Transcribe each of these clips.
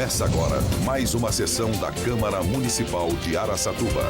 Começa agora mais uma sessão da Câmara Municipal de Araçatuba.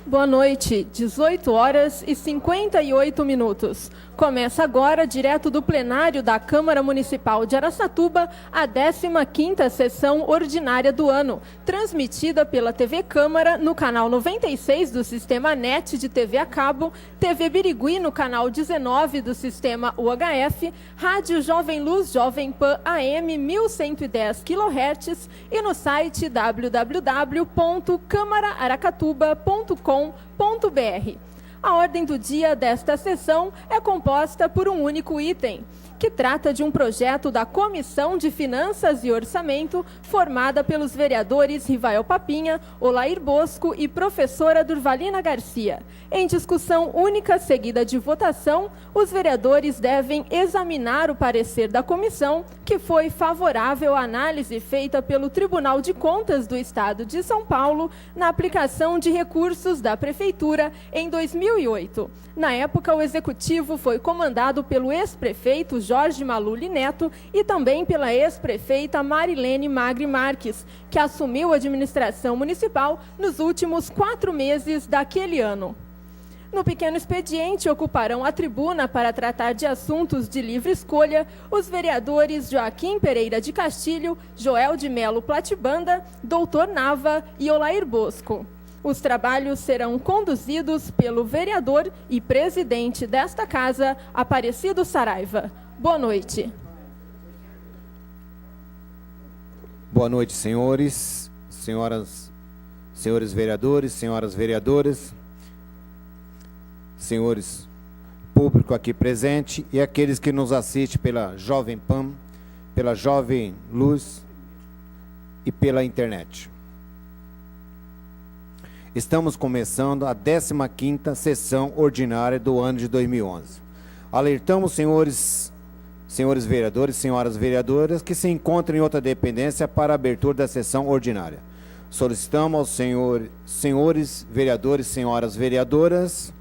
Boa noite, 18 horas e 58 minutos. Começa agora, direto do plenário da Câmara Municipal de Araçatuba, a 15ª sessão ordinária do ano, transmitida pela TV Câmara no canal 96 do Sistema NET de TV a cabo, TV Birigui no canal 19 do Sistema UHF, Rádio Jovem Luz Jovem Pan AM 1110 kHz e no site www.câmaraaracatuba.com.br. A ordem do dia desta sessão é composta por um único item, que trata de um projeto da Comissão de Finanças e Orçamento, formada pelos vereadores Rivael Papinha, Olair Bosco e professora Durvalina Garcia. Em discussão única seguida de votação, os vereadores devem examinar o parecer da comissão, que foi favorável à análise feita pelo Tribunal de Contas do Estado de São Paulo na aplicação de recursos da Prefeitura em 2008. Na época, o executivo foi comandado pelo ex-prefeito Jorge Maluli Neto e também pela ex-prefeita Marilene Magri Marques, que assumiu a administração municipal nos últimos 4 meses daquele ano. No pequeno expediente, ocuparão a tribuna para tratar de assuntos de livre escolha os vereadores Joaquim Pereira de Castilho, Joel de Melo Platibanda, Doutor Nava e Olair Bosco. Os trabalhos serão conduzidos pelo vereador e presidente desta casa, Aparecido Saraiva. Boa noite. Boa noite, senhores, senhores vereadores, senhoras vereadoras, senhores público aqui presente e aqueles que nos assistem pela Jovem Pan, pela Jovem Luz e pela internet. Estamos começando a 15ª sessão ordinária do ano de 2011. Alertamos senhores vereadores, senhoras vereadoras que se encontram em outra dependência para a abertura da sessão ordinária. Solicitamos aos senhores vereadores, senhoras vereadoras,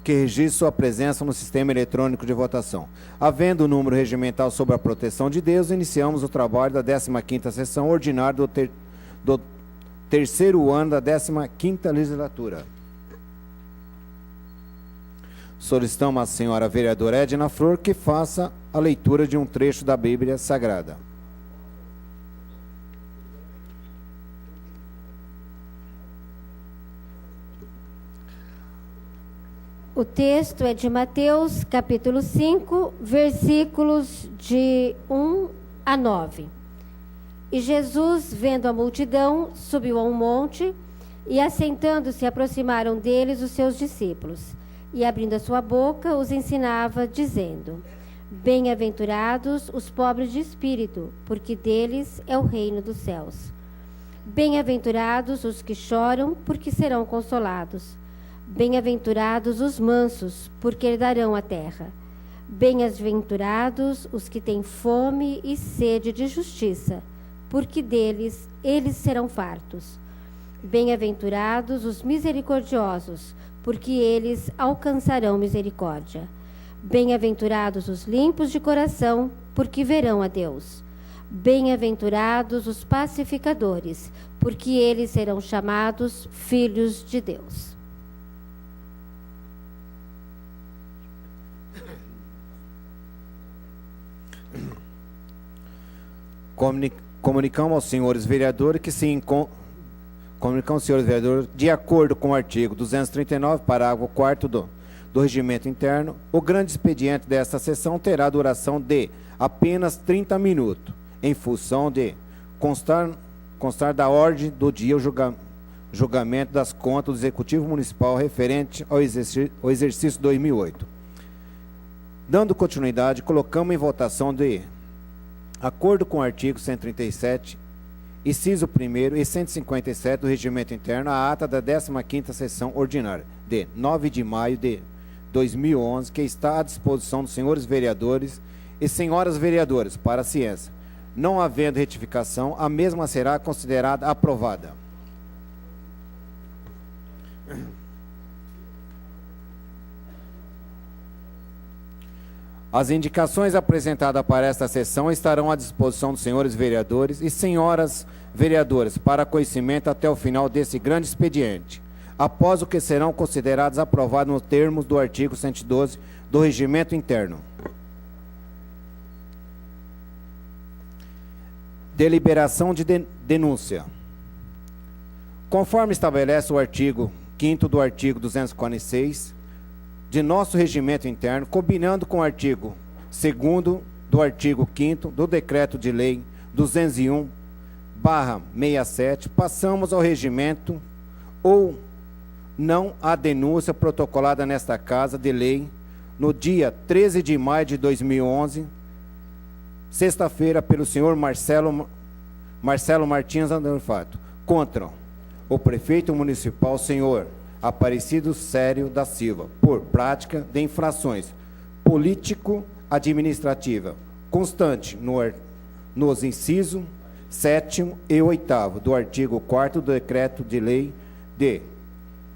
que registre sua presença no sistema eletrônico de votação. Havendo o número regimental sobre a proteção de Deus, iniciamos o trabalho da 15ª sessão ordinária do terceiro ano da 15ª legislatura. Solicitamos à senhora vereadora Edna Flor que faça a leitura de um trecho da Bíblia Sagrada. O texto é de Mateus, capítulo 5, versículos de 1 a 9. E Jesus, vendo a multidão, subiu a um monte, e assentando-se, aproximaram deles os seus discípulos. E abrindo a sua boca, os ensinava, dizendo: Bem-aventurados os pobres de espírito, porque deles é o reino dos céus. Bem-aventurados os que choram, porque serão consolados. Bem-aventurados os mansos, porque herdarão a terra. Bem-aventurados os que têm fome e sede de justiça, porque deles eles serão fartos. Bem-aventurados os misericordiosos, porque eles alcançarão misericórdia. Bem-aventurados os limpos de coração, porque verão a Deus. Bem-aventurados os pacificadores, porque eles serão chamados filhos de Deus. Comunicamos aos senhores vereadores que se Comunicamos, senhores vereadores, de acordo com o artigo 239, parágrafo 4º do Regimento Interno, o grande expediente desta sessão terá duração de apenas 30 minutos, em função de constar da ordem do dia o julgamento das contas do Executivo Municipal referente ao exercício 2008. Dando continuidade, colocamos em votação de acordo com o artigo 137, inciso 1º e 157 do Regimento Interno, a ata da 15ª sessão ordinária, de 9 de maio de 2011, que está à disposição dos senhores vereadores e senhoras vereadoras para a ciência. Não havendo retificação, a mesma será considerada aprovada. As indicações apresentadas para esta sessão estarão à disposição dos senhores vereadores e senhoras vereadoras para conhecimento até o final desse grande expediente, após o que serão considerados aprovados nos termos do artigo 112 do Regimento Interno. Deliberação de denúncia. Conforme estabelece o artigo 5º do artigo 246 de nosso regimento interno, combinando com o artigo 2º do artigo 5º do Decreto de Lei 201/67, passamos ao regimento ou não a denúncia protocolada nesta Casa de Lei no dia 13 de maio de 2011, sexta-feira, pelo senhor Marcelo Martins Andorfato, contra o prefeito municipal, senhor Aparecido Sério da Silva, por prática de infrações político-administrativa, constante nos incisos 7º e 8º do artigo 4º do Decreto de Lei de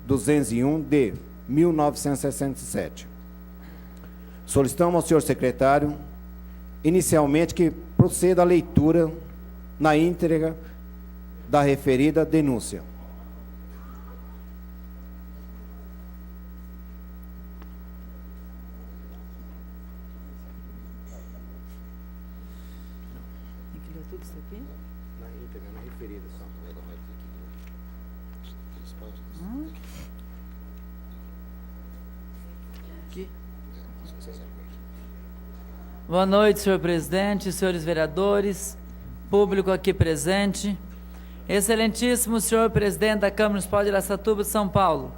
201 de 1967. Solicitamos ao senhor secretário, inicialmente, que proceda a leitura na íntegra da referida denúncia. Tem que ler tudo isso aqui? Na íntegra, na referida só. Aqui. Boa noite, senhor presidente, senhores vereadores, público aqui presente. Excelentíssimo senhor presidente da Câmara Municipal de Araçatuba de São Paulo,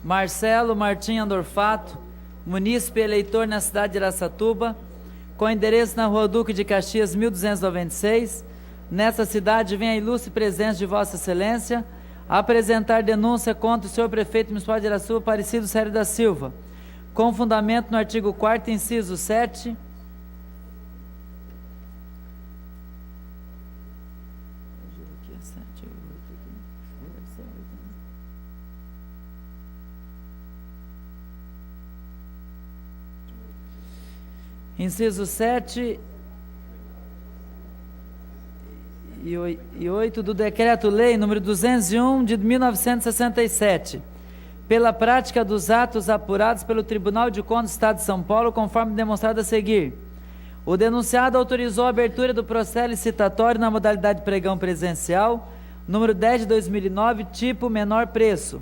Marcelo Martins Andorfato, munícipe eleitor na cidade de Araçatuba, com endereço na Rua Duque de Caxias, 1296. Nessa cidade vem a ilustre presença de Vossa Excelência a apresentar denúncia contra o senhor prefeito municipal de Araçatuba, Aparecido Sério da Silva, com fundamento no artigo 4º, inciso 7, inciso 7 e 8 do Decreto-Lei número 201 de 1967, pela prática dos atos apurados pelo Tribunal de Contas do Estado de São Paulo, conforme demonstrado a seguir. O denunciado autorizou a abertura do processo licitatório na modalidade pregão presencial, número 10 de 2009, tipo menor preço,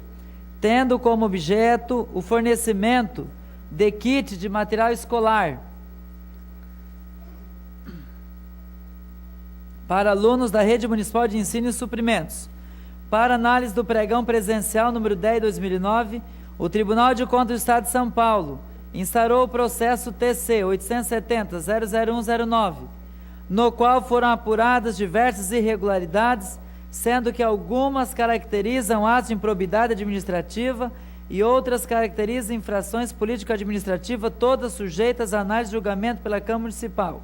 tendo como objeto o fornecimento de kit de material escolar para alunos da Rede Municipal de Ensino e Suprimentos. Para análise do pregão presencial número 10 de 2009, o Tribunal de Contas do Estado de São Paulo instaurou o processo TC 870-00109, no qual foram apuradas diversas irregularidades, sendo que algumas caracterizam atos de improbidade administrativa e outras caracterizam infrações político-administrativas, todas sujeitas a análise e julgamento pela Câmara Municipal.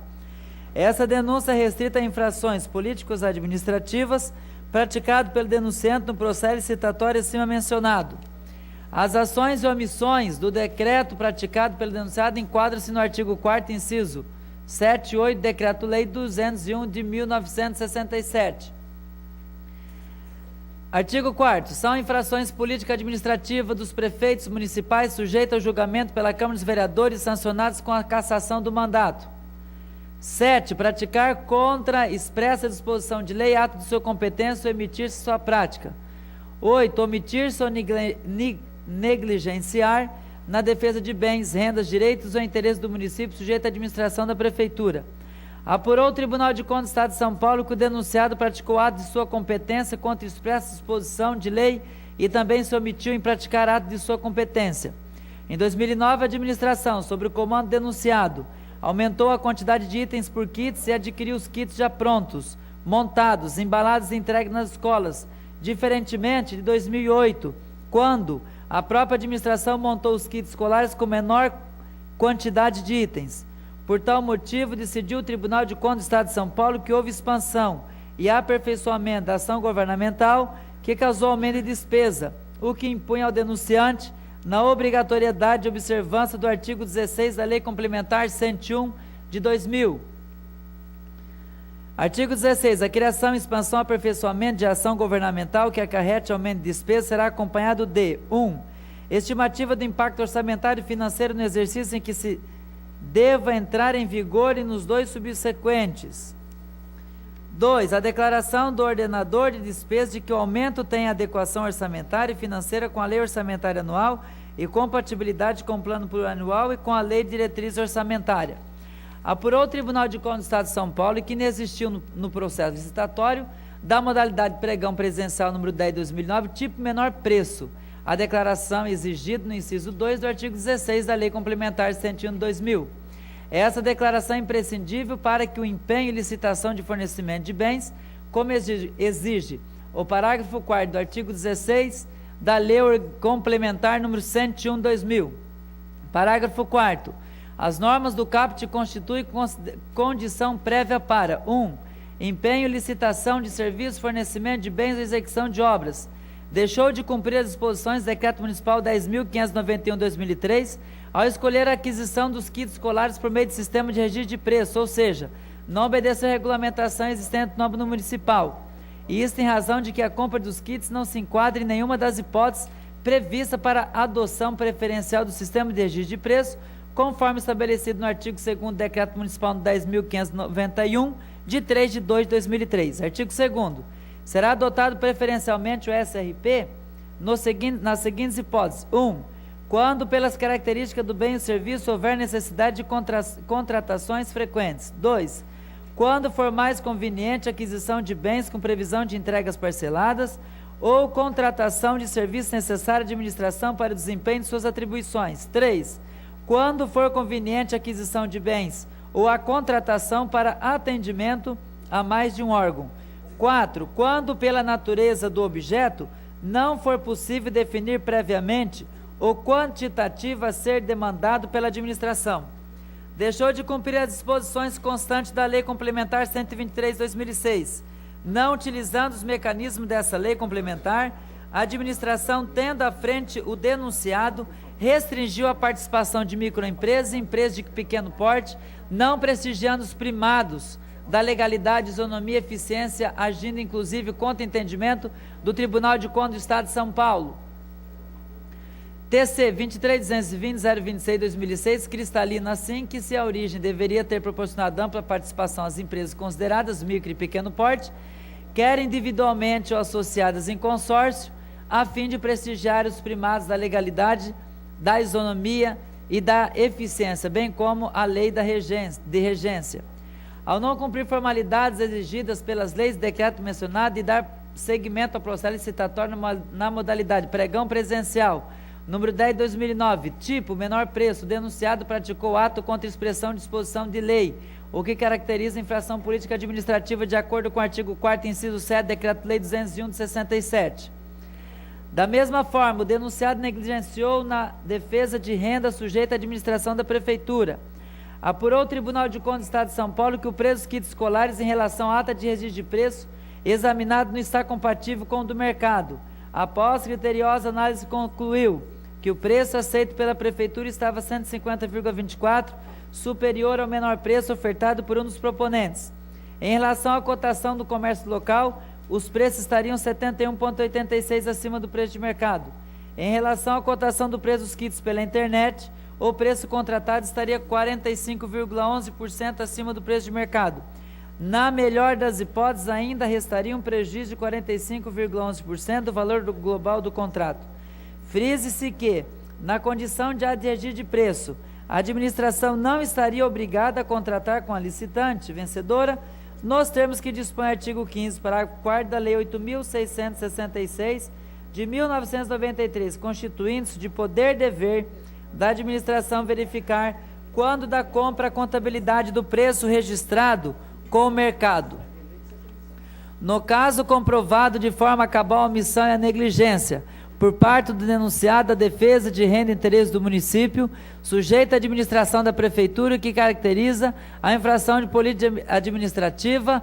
Essa denúncia é restrita a infrações políticas administrativas praticado pelo denunciante no processo licitatório acima mencionado. As ações e omissões do decreto praticado pelo denunciado enquadram-se no artigo 4º, inciso 7 e 8 do Decreto-Lei 201 de 1967. Artigo 4º. São infrações político-administrativas dos prefeitos municipais sujeitas ao julgamento pela Câmara dos Vereadores e sancionados com a cassação do mandato. 7. Praticar contra expressa disposição de lei, ato de sua competência ou emitir-se sua prática. 8. Omitir-se ou negligenciar na defesa de bens, rendas, direitos ou interesses do município sujeito à administração da Prefeitura. Apurou o Tribunal de Contas do Estado de São Paulo que o denunciado praticou ato de sua competência contra expressa disposição de lei e também se omitiu em praticar ato de sua competência. Em 2009, a administração, sob o comando denunciado, aumentou a quantidade de itens por kits e adquiriu os kits já prontos, montados, embalados e entregues nas escolas, diferentemente de 2008, quando a própria administração montou os kits escolares com menor quantidade de itens. Por tal motivo, decidiu o Tribunal de Contas do Estado de São Paulo que houve expansão e aperfeiçoamento da ação governamental que causou aumento de despesa, o que impunha ao denunciante na obrigatoriedade de observância do artigo 16 da Lei Complementar 101 de 2000. Artigo 16. A criação, expansão, aperfeiçoamento de ação governamental que acarrete aumento de despesa será acompanhado de 1. Estimativa do impacto orçamentário e financeiro no exercício em que se deva entrar em vigor e nos 2 subsequentes. 2. A declaração do ordenador de despesa de que o aumento tem adequação orçamentária e financeira com a lei orçamentária anual e compatibilidade com o plano plurianual e com a lei de diretriz orçamentária. Apurou o Tribunal de Contas do Estado de São Paulo que inexistiu no processo licitatório da modalidade pregão presencial número 10 de 2009, tipo menor preço, a declaração exigida no inciso 2 do artigo 16 da Lei Complementar 101 de 2000. Essa declaração é imprescindível para que o empenho e licitação de fornecimento de bens, como exige o parágrafo 4º do artigo 16 da Lei Complementar número 101 de 2000. Parágrafo 4º. As normas do CAPT constituem condição prévia para 1. Empenho e licitação de serviços, fornecimento de bens ou execução de obras. Deixou de cumprir as disposições do Decreto Municipal 10.591/2003 ao escolher a aquisição dos kits escolares por meio de sistema de registro de preço, ou seja, não obedeceu à regulamentação existente no âmbito municipal. E isso em razão de que a compra dos kits não se enquadra em nenhuma das hipóteses previstas para a adoção preferencial do sistema de registro de preço, conforme estabelecido no artigo 2º do Decreto Municipal 10.591, de 3 de 2 de 2003. Artigo 2º. Será adotado preferencialmente o SRP nas seguintes hipóteses. 1. Quando, pelas características do bem ou serviço, houver necessidade de contratações frequentes. 2. Quando for mais conveniente a aquisição de bens com previsão de entregas parceladas ou contratação de serviço necessário à administração para o desempenho de suas atribuições. 3. Quando for conveniente a aquisição de bens ou a contratação para atendimento a mais de um órgão. 4. Quando, pela natureza do objeto, não for possível definir previamente o quantitativo a ser demandado pela administração. Deixou de cumprir as disposições constantes da Lei Complementar 123/2006. Não utilizando os mecanismos dessa lei complementar, a administração, tendo à frente o denunciado, restringiu a participação de microempresas e empresas de pequeno porte, não prestigiando os primados da legalidade, isonomia e eficiência, agindo inclusive contra entendimento do Tribunal de Contas do Estado de São Paulo. TC 23.220.026/2006 cristalina assim que se a origem deveria ter proporcionado ampla participação às empresas consideradas micro e pequeno porte, quer individualmente ou associadas em consórcio, a fim de prestigiar os primados da legalidade, da isonomia e da eficiência, bem como a lei de regência. Ao não cumprir formalidades exigidas pelas leis e decreto mencionado e dar seguimento ao processo licitatório na modalidade pregão presencial, número 10 de 2009, tipo menor preço, o denunciado praticou ato contra expressão de disposição de lei, o que caracteriza infração política administrativa de acordo com o artigo 4º, inciso 7, Decreto-Lei 201 de 67. Da mesma forma, o denunciado negligenciou na defesa de renda sujeita à administração da Prefeitura. Apurou o Tribunal de Contas do Estado de São Paulo que o preço dos kits escolares em relação à ata de registro de preço examinado não está compatível com o do mercado. Após criteriosa análise, concluiu que o preço aceito pela Prefeitura estava 150,24, superior ao menor preço ofertado por um dos proponentes. Em relação à cotação do comércio local, os preços estariam 71,86 acima do preço de mercado. Em relação à cotação do preço dos kits pela internet, o preço contratado estaria 45,11% acima do preço de mercado. Na melhor das hipóteses, ainda restaria um prejuízo de 45,11% do valor global do contrato. Frise-se que, na condição de adergir de preço, a administração não estaria obrigada a contratar com a licitante vencedora, nos termos que dispõe o artigo 15º, parágrafo 4º da Lei 8.666, de 1993, constituindo-se de poder-dever da administração verificar, quando da compra, a contabilidade do preço registrado com o mercado. No caso comprovado de forma cabal a omissão e a negligência, por parte do denunciado, a defesa de renda e interesse do município, sujeita à administração da prefeitura, que caracteriza a infração de política administrativa,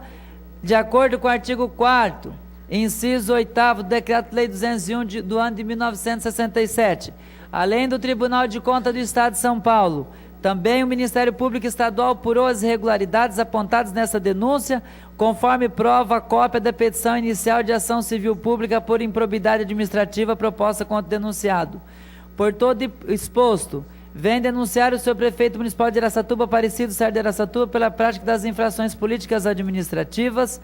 de acordo com o artigo 4º, inciso 8º do Decreto-Lei 201 do ano de 1967, além do Tribunal de Contas do Estado de São Paulo. Também o Ministério Público Estadual apurou as irregularidades apontadas nessa denúncia, conforme prova a cópia da petição inicial de ação civil pública por improbidade administrativa proposta contra o denunciado. Por todo exposto, vem denunciar o senhor prefeito municipal de Araçatuba, Aparecido Sérgio de Araçatuba, pela prática das infrações políticas administrativas,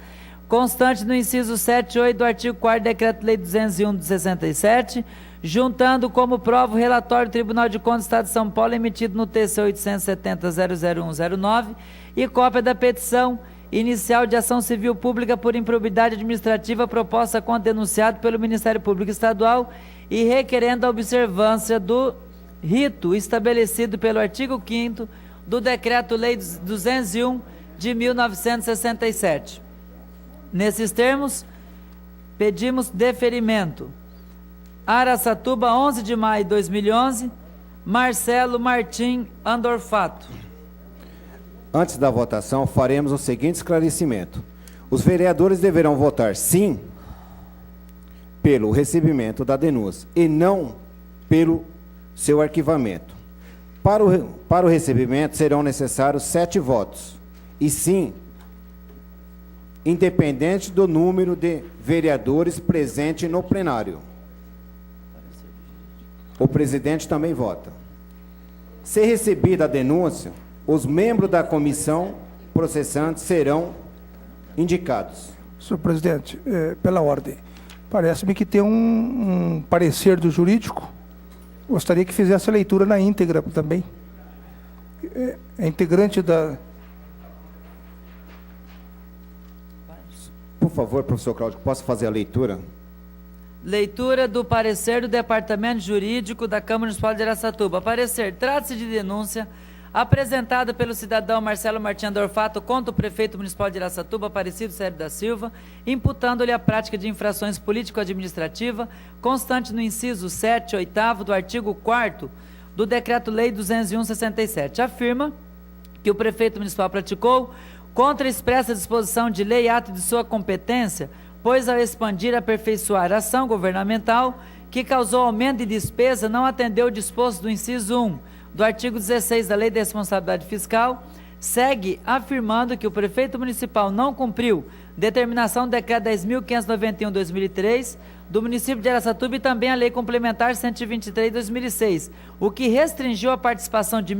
constante no inciso 7 e 8 do artigo 4º do Decreto-Lei 201 de 67, juntando como prova o relatório do Tribunal de Contas do Estado de São Paulo, emitido no TC 870-00109, e cópia da petição inicial de ação civil pública por improbidade administrativa proposta contra denunciado pelo Ministério Público Estadual e requerendo a observância do rito estabelecido pelo artigo 5º do Decreto-Lei 201 de 1967. Nesses termos, pedimos deferimento. Araçatuba, 11 de maio de 2011, Marcelo Martim Andorfato. Antes da votação, faremos o seguinte esclarecimento. Os vereadores deverão votar sim pelo recebimento da denúncia e não pelo seu arquivamento. Para o recebimento serão necessários 7 votos, e sim, independente do número de vereadores presentes no plenário. O presidente também vota. Se recebida a denúncia, os membros da comissão processante serão indicados. Senhor presidente, pela ordem, parece-me que tem um parecer do jurídico. Gostaria que fizesse a leitura na íntegra também. É integrante da... Por favor, professor Cláudio, posso fazer a leitura? Leitura do parecer do Departamento Jurídico da Câmara Municipal de Araçatuba. Parecer: trata-se de denúncia apresentada pelo cidadão Marcelo Martim Andorfato contra o prefeito municipal de Araçatuba, Aparecido Sérgio da Silva, imputando-lhe a prática de infrações político-administrativa, constante no inciso 7 e 8º do artigo 4º do Decreto-Lei 201/67. Afirma que o prefeito municipal praticou, contra a expressa disposição de lei e ato de sua competência, pois ao expandir e aperfeiçoar a ação governamental que causou aumento de despesa, não atendeu o disposto do inciso 1 do artigo 16 da Lei de Responsabilidade Fiscal, segue afirmando que o prefeito municipal não cumpriu determinação do decreto 10.591/2003 do município de Araçatuba e também a Lei Complementar 123/2006, o que restringiu a participação de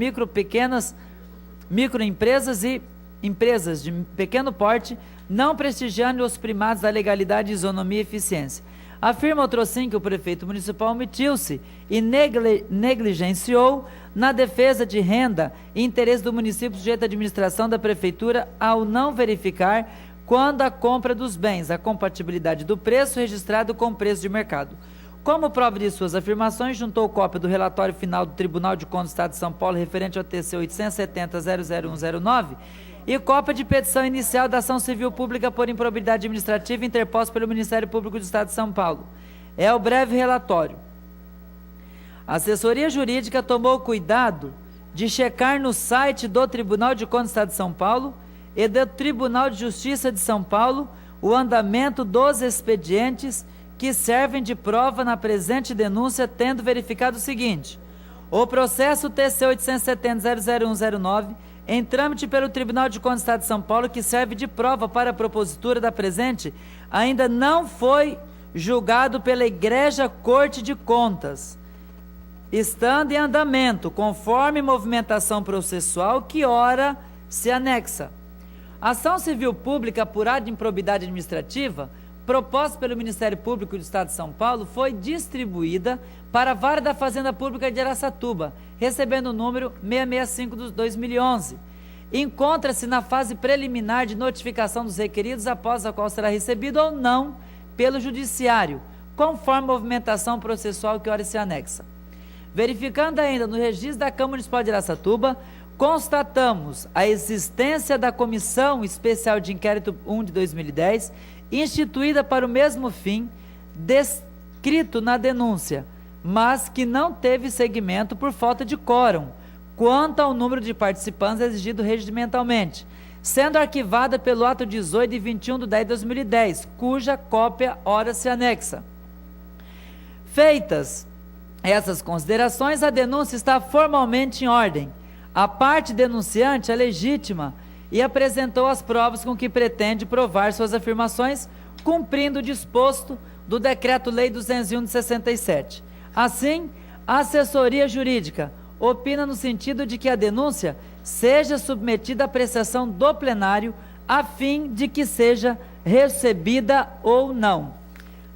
microempresas e empresas de pequeno porte, não prestigiando os primados da legalidade, isonomia e eficiência. Afirma outrossim que o prefeito municipal omitiu-se e negligenciou na defesa de renda e interesse do município sujeito à administração da prefeitura ao não verificar, quando a compra dos bens, a compatibilidade do preço registrado com o preço de mercado. Como prova de suas afirmações, juntou cópia do relatório final do Tribunal de Contas do Estado de São Paulo referente ao TC 870-00109 e cópia de petição inicial da ação civil pública por improbidade administrativa interposta pelo Ministério Público do Estado de São Paulo. É o breve relatório. A assessoria jurídica tomou cuidado de checar no site do Tribunal de Contas do Estado de São Paulo e do Tribunal de Justiça de São Paulo o andamento dos expedientes que servem de prova na presente denúncia, tendo verificado o seguinte: o processo TC 870-00109, em trâmite pelo Tribunal de Contas do Estado de São Paulo, que serve de prova para a propositura da presente, ainda não foi julgado pela Igreja Corte de Contas, estando em andamento, conforme movimentação processual que ora se anexa. Ação civil pública apurada de improbidade administrativa, proposta pelo Ministério Público do Estado de São Paulo, foi distribuída para a Vara da Fazenda Pública de Araçatuba, recebendo o número 665 de 2011. Encontra-se na fase preliminar de notificação dos requeridos, após a qual será recebido ou não pelo Judiciário, conforme a movimentação processual que ora se anexa. Verificando ainda no registro da Câmara Municipal de Araçatuba, constatamos a existência da Comissão Especial de Inquérito 1 de 2010, instituída para o mesmo fim, descrito na denúncia, mas que não teve seguimento por falta de quórum, quanto ao número de participantes exigido regimentalmente, sendo arquivada pelo ato 18 de 21 de 10 de 2010, cuja cópia ora se anexa. Feitas essas considerações, a denúncia está formalmente em ordem. A parte denunciante é legítima e apresentou as provas com que pretende provar suas afirmações, cumprindo o disposto do Decreto-Lei 201 de 67. Assim, a assessoria jurídica opina no sentido de que a denúncia seja submetida à apreciação do plenário, a fim de que seja recebida ou não.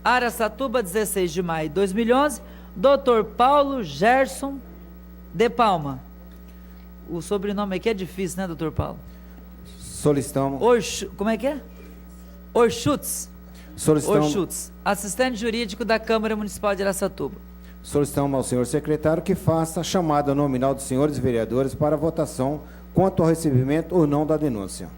Araçatuba, 16 de maio de 2011, Dr. Paulo Gerson de Palma. O sobrenome aqui é difícil, né, doutor Paulo? Solicitamos. Como é que é? Orchutz. Orchutz, assistente jurídico da Câmara Municipal de Araçatuba. Solicitamos ao senhor secretário que faça a chamada nominal dos senhores vereadores para votação quanto ao recebimento ou não da denúncia.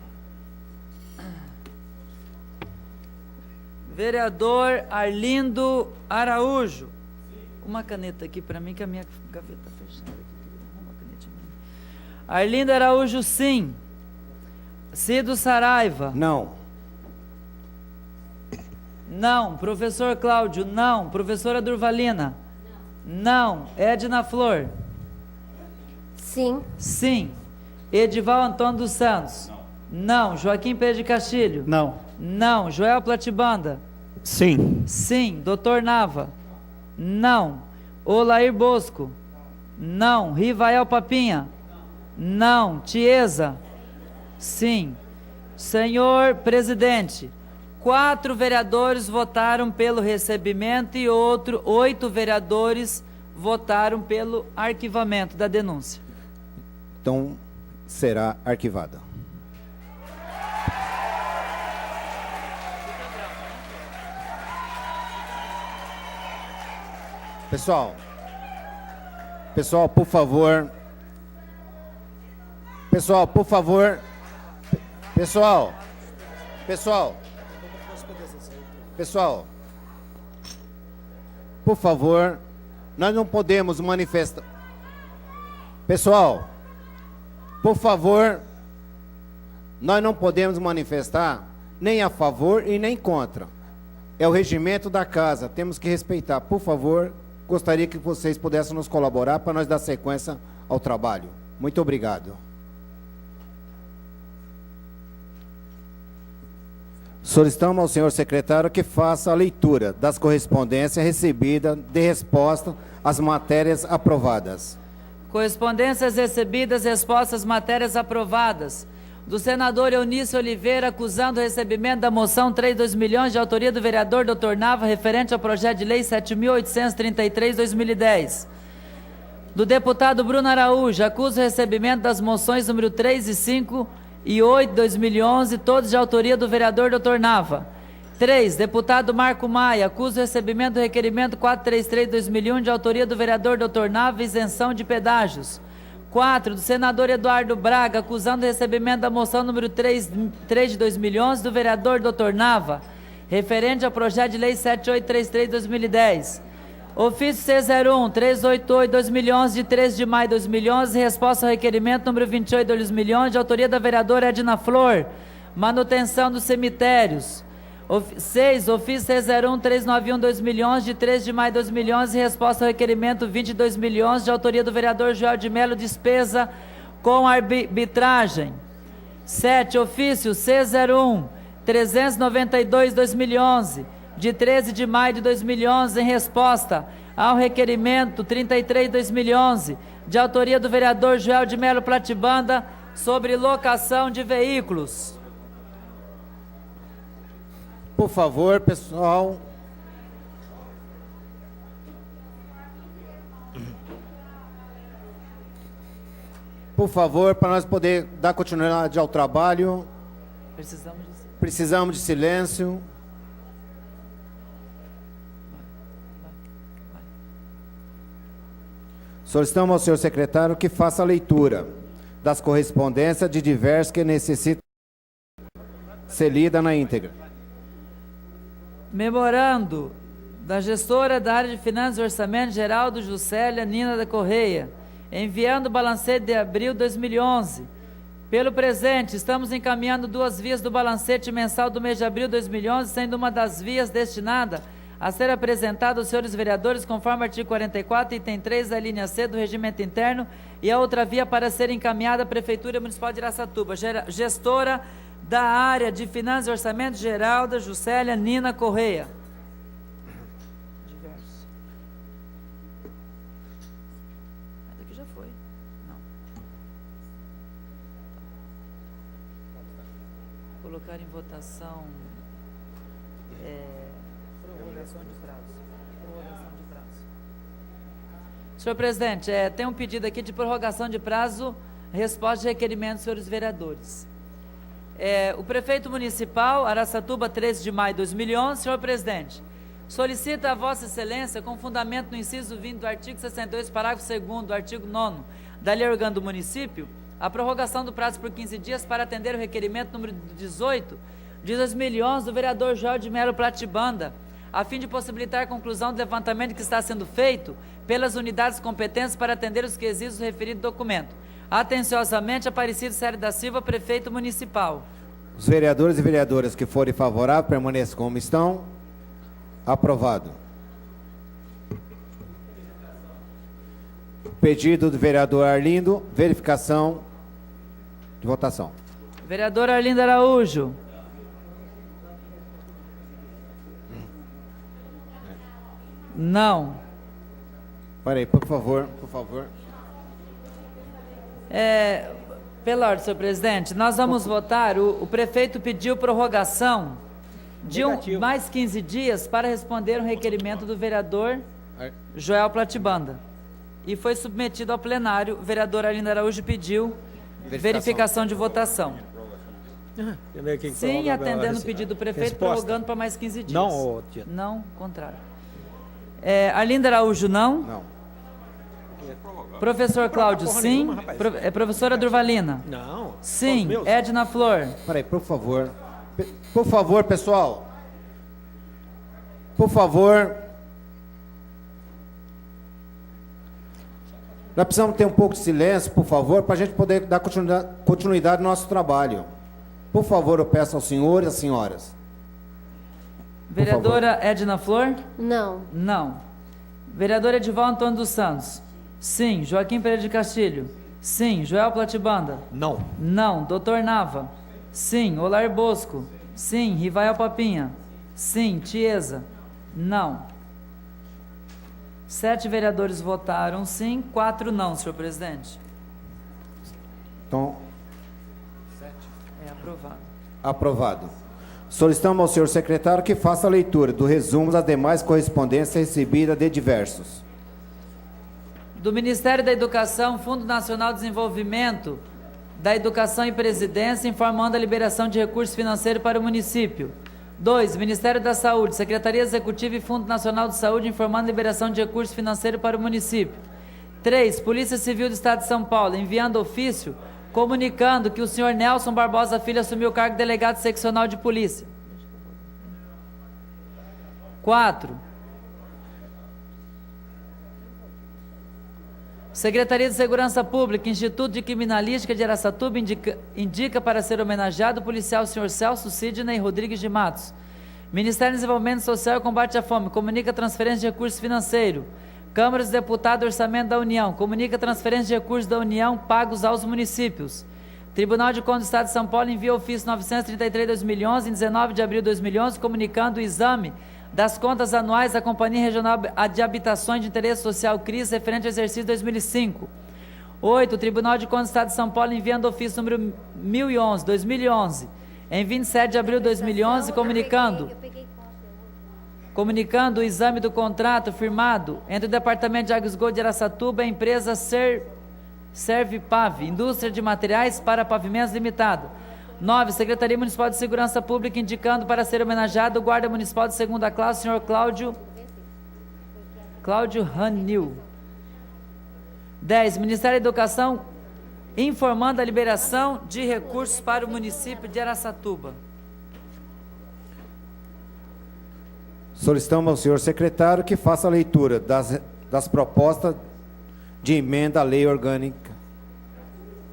Vereador Arlindo Araújo. Uma caneta aqui para mim, que a minha gaveta está fechada. Uma canetinha. Arlindo Araújo, sim. Cido Saraiva. Não. Não. Professor Cláudio, não. Professora Durvalina. Não. Edna Flor. Sim. Sim. Edival Antônio dos Santos. Não. Joaquim Pedro de Castilho. Não. Não. Joel Platibanda. Sim. Sim. Doutor Nava. Não. Olair Bosco. Não. Rivael Papinha. Não. Tiesa. Sim. Senhor presidente, 4 vereadores votaram pelo recebimento e 8 vereadores votaram pelo arquivamento da denúncia. Então, será arquivada. Pessoal, por favor. Pessoal, por favor, nós não podemos manifestar. Pessoal, por favor, nós não podemos manifestar nem a favor e nem contra. É o regimento da casa, temos que respeitar. Por favor, gostaria que vocês pudessem nos colaborar para nós dar sequência ao trabalho. Muito obrigado. Solicitamos ao senhor secretário que faça a leitura das correspondências recebidas de resposta às matérias aprovadas. Correspondências recebidas, respostas, matérias aprovadas. Do senador Eunício Oliveira, acusando o recebimento da moção 3/2011 de autoria do vereador Dr. Nava, referente ao projeto de lei 7.833/2010. Do deputado Bruno Araújo, acusa o recebimento das moções número 3 e 5 e 8 de 2011, todos de autoria do vereador Dr. Nava. 3. Deputado Marco Maia, acusa o recebimento do requerimento 433 de 2001, de autoria do vereador Dr. Nava, isenção de pedágios. 4. Do senador Eduardo Braga, acusando o recebimento da moção número 3 de 2011, do vereador Dr. Nava, referente ao projeto de lei 7833 de 2010. Ofício C01, 388-2011, de 13 de maio de 2011, resposta ao requerimento número 28 de 2011, de autoria da vereadora Edna Flor, manutenção dos cemitérios. 6. Ofício C01, 391-2011, de 13 de maio de 2011, resposta ao requerimento 20 de 2011, de autoria do vereador Joel de Melo, despesa com arbitragem. 7. Ofício C01, 392-2011, de 13 de maio de 2011, em resposta ao requerimento 33 de 2011, de autoria do vereador Joel de Melo Platibanda, sobre locação de veículos. Por favor, pessoal. Por favor, para nós poder dar continuidade ao trabalho, precisamos de silêncio. Solicitamos ao senhor secretário que faça a leitura das correspondências de diversos que necessitam ser lida na íntegra. Memorando da gestora da área de Finanças e Orçamento, Geraldo Juscelia Nina da Correia, enviando o balancete de abril de 2011. Pelo presente, estamos encaminhando 2 vias do balancete mensal do mês de abril de 2011, sendo uma das vias destinada a ser apresentada aos senhores vereadores, conforme artigo 44, item 3 da linha C do Regimento Interno, e a outra via para ser encaminhada à Prefeitura Municipal de Araçatuba. Gestora da área de Finanças e Orçamento, Geralda Juscelia Nina Correia. Diversos. Daqui já foi. Não. Colocar em votação prorrogação de prazo. Prorrogação de prazo. Senhor presidente, tem um pedido aqui de prorrogação de prazo, resposta de requerimento dos senhores vereadores. O prefeito municipal, Araçatuba, 13 de maio de 2011, senhor presidente, solicita a vossa excelência, com fundamento no inciso 20 do artigo 62, parágrafo 2º do artigo 9º da Lei Orgânica do Município, a prorrogação do prazo por 15 dias para atender o requerimento número 18 de 2011 do vereador Joel de Melo Platibanda, a fim de possibilitar a conclusão do levantamento que está sendo feito pelas unidades competentes para atender os quesitos do referido documento. Atenciosamente, Aparecido Sério da Silva, prefeito municipal. Os vereadores e vereadoras que forem favoráveis, permaneçam como estão. Aprovado. Pedido do vereador Arlindo, verificação de votação. Vereador Arlindo Araújo. Não. Peraí, por favor, por favor. Pela ordem, senhor presidente, nós vamos votar, o prefeito pediu prorrogação de mais 15 dias para responder um requerimento do vereador Joel Platibanda. E foi submetido ao plenário, o vereador Arlindo Araújo pediu verificação de votação. Sim, atendendo o pedido do prefeito, prorrogando para mais 15 dias. Não, tia. Não, contrário. Arlindo Araújo, não? Não. Professor Cláudio, sim. Professora Durvalina? Não. Sim. Edna Flor? Peraí, por favor. Por favor, pessoal. Por favor. Nós precisamos ter um pouco de silêncio, por favor, para a gente poder dar continuidade ao nosso trabalho. Por favor, eu peço aos senhores e às senhoras. Vereadora Edna Flor? Não. Não. Vereador Edivaldo Antônio dos Santos? Sim. Joaquim Pereira de Castilho? Sim. Joel Platibanda? Não. Não. Doutor Nava? Sim. Olar Bosco? Sim. Rivael Papinha? Sim. Tiesa? Não. 7 vereadores votaram sim, 4 não, senhor presidente. Então, aprovado. Aprovado. Solicitamos ao senhor secretário que faça a leitura do resumo das demais correspondências recebidas de diversos. Do Ministério da Educação, Fundo Nacional de Desenvolvimento da Educação e Presidência, informando a liberação de recursos financeiros para o município. 2. Ministério da Saúde, Secretaria Executiva e Fundo Nacional de Saúde, informando a liberação de recursos financeiros para o município. 3. Polícia Civil do Estado de São Paulo, enviando ofício, comunicando que o senhor Nelson Barbosa Filho assumiu o cargo de delegado seccional de polícia. 4. Secretaria de Segurança Pública, Instituto de Criminalística de Araçatuba indica para ser homenageado o policial senhor Celso Sidney Rodrigues de Matos. Ministério do Desenvolvimento Social e Combate à Fome comunica transferência de recursos financeiros. Câmara dos Deputados Orçamento da União comunica transferência de recursos da União pagos aos municípios. Tribunal de Contas do Estado de São Paulo envia ofício 933/2011, em 19 de abril de 2011, comunicando o exame das contas anuais da Companhia Regional de Habitações de Interesse Social CRIS, referente ao exercício 2005. 8. O Tribunal de Contas do Estado de São Paulo enviando ofício número 1011/2011, em 27 de abril de 2011, comunicando o exame do contrato firmado entre o Departamento de Água e Esgoto de Araçatuba e a empresa Servipav, Indústria de Materiais para Pavimentos Limitado. 9. Secretaria Municipal de Segurança Pública indicando para ser homenageado o guarda municipal de segunda classe, senhor Cláudio Ranil. 10. Ministério da Educação informando a liberação de recursos para o município de Araçatuba. Solicitamos ao senhor secretário que faça a leitura das propostas de emenda à lei orgânica.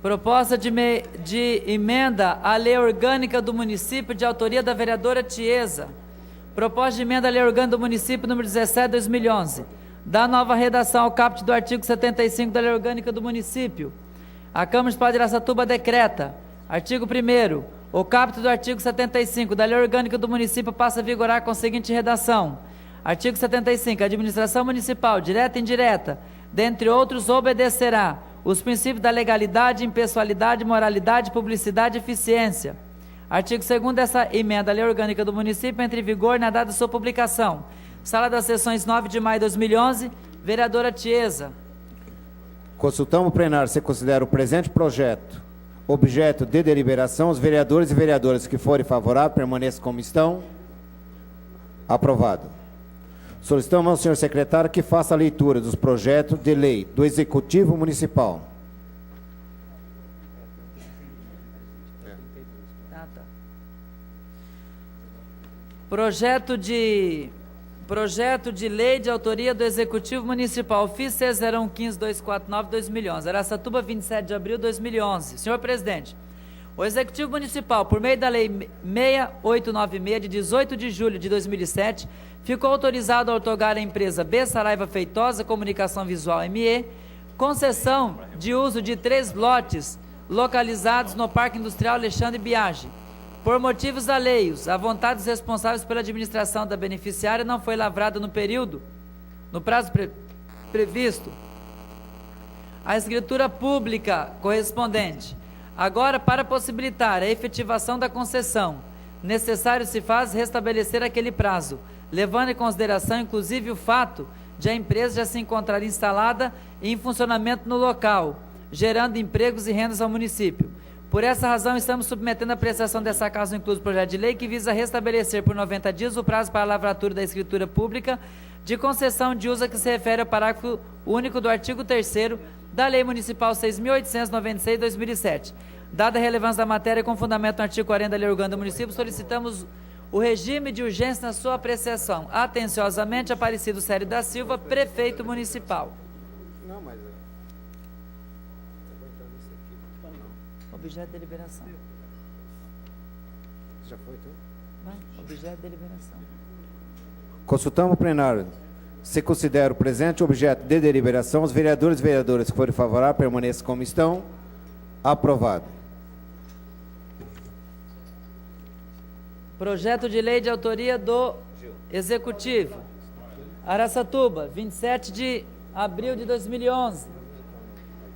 Proposta de emenda à lei orgânica do município de autoria da vereadora Tiesa. Proposta de emenda à lei orgânica do município número 17, 2011. Da nova redação ao caput do artigo 75 da lei orgânica do município. A Câmara Municipal de Araçatuba decreta. Artigo 1º. O caput do artigo 75 da lei orgânica do município passa a vigorar com a seguinte redação. Artigo 75. A administração municipal, direta e indireta, dentre outros, obedecerá os princípios da legalidade, impessoalidade, moralidade, publicidade e eficiência. Artigo 2º dessa emenda à lei orgânica do município entra em vigor na data de sua publicação. Sala das Sessões, 9 de maio de 2011, vereadora Tiesa. Consultamos o plenário se considera o presente projeto objeto de deliberação. Os vereadores e vereadoras que forem favoráveis permaneçam como estão. Aprovado. Solicitamos ao senhor secretário que faça a leitura dos projetos de lei do Executivo Municipal. Projeto de lei de autoria do Executivo Municipal, FIS C0115-249-2011, Araçatuba, 27 de abril de 2011. Senhor presidente, o Executivo Municipal, por meio da Lei 6896, de 18 de julho de 2007, ficou autorizado a outorgar à empresa B. Saraiva Feitosa Comunicação Visual ME, concessão de uso de 3 lotes localizados no Parque Industrial Alexandre Biagi. Por motivos alheios, a vontade dos responsáveis pela administração da beneficiária não foi lavrada no prazo previsto, a escritura pública correspondente. Agora, para possibilitar a efetivação da concessão, necessário se faz restabelecer aquele prazo, levando em consideração inclusive o fato de a empresa já se encontrar instalada e em funcionamento no local, gerando empregos e rendas ao município. Por essa razão, estamos submetendo a apreciação dessa causa incluso projeto de lei que visa restabelecer por 90 dias o prazo para a lavratura da escritura pública de concessão de uso a que se refere ao parágrafo único do artigo 3º da Lei Municipal 6.896 de 2007. Dada a relevância da matéria com fundamento no artigo 40 da Lei Orgânica do Município, solicitamos o regime de urgência na sua apreciação. Atenciosamente, Aparecido Célio da Silva, Prefeito Municipal. Não, mas... Objeto de deliberação. Já foi tudo? Objeto de deliberação. Consultamos o plenário. Se considera o presente objeto de deliberação, os vereadores e vereadoras que forem favoráveis permaneçam como estão. Aprovado. Projeto de lei de autoria do Executivo. Araçatuba, 27 de abril de 2011.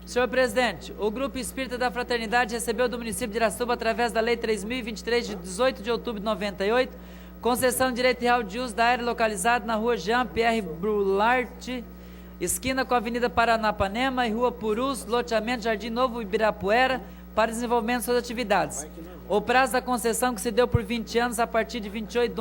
Senhor presidente, o Grupo Espírita da Fraternidade recebeu do município de Araçatuba, através da Lei 3.023, de 18 de outubro de 98, concessão de direito real de uso da área localizada na rua Jean-Pierre Brulart, esquina com a Avenida Paranapanema e Rua Purus, loteamento Jardim Novo Ibirapuera, para desenvolvimento de suas atividades. O prazo da concessão, que se deu por 20 anos a partir de 28 de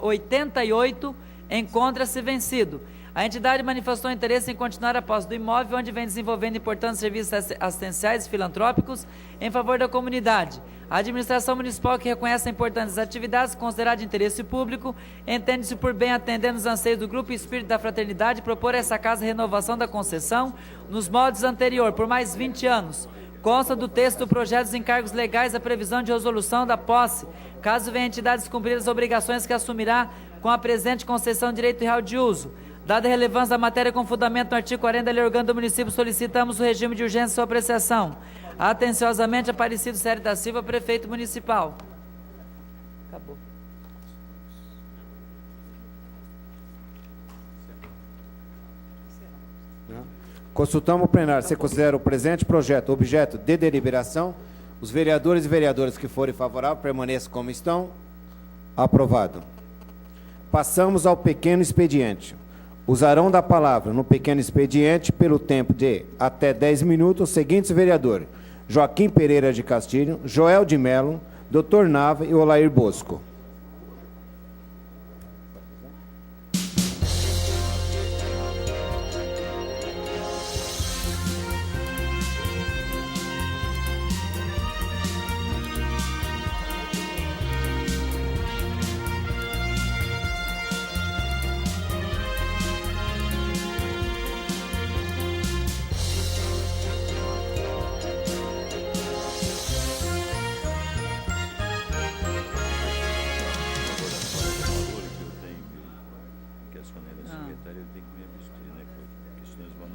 88, encontra-se vencido. A entidade manifestou interesse em continuar a posse do imóvel, onde vem desenvolvendo importantes serviços assistenciais e filantrópicos em favor da comunidade. A administração municipal, que reconhece a importância das atividades consideradas de interesse público, entende-se por bem, atendendo os anseios do Grupo Espírito da Fraternidade, propor a essa casa a renovação da concessão nos moldes anterior, por mais 20 anos. Consta do texto do projeto dos encargos legais a previsão de resolução da posse, caso venha a entidade descumprir as obrigações que assumirá com a presente concessão de direito real de uso. Dada a relevância da matéria com fundamento no artigo 40 da Lei Orgânica do Município, solicitamos o regime de urgência de sua apreciação. Atenciosamente, Aparecido Célio da Silva, Prefeito Municipal. Acabou. Consultamos o plenário. Se considera o presente projeto objeto de deliberação, Os vereadores e vereadoras que forem favoráveis, permaneçam como estão. Aprovado. Passamos ao pequeno expediente. Usarão da palavra no pequeno expediente, pelo tempo de até 10 minutos, os seguintes vereadores: Joaquim Pereira de Castilho, Joel de Melo, Dr. Nava e Olair Bosco.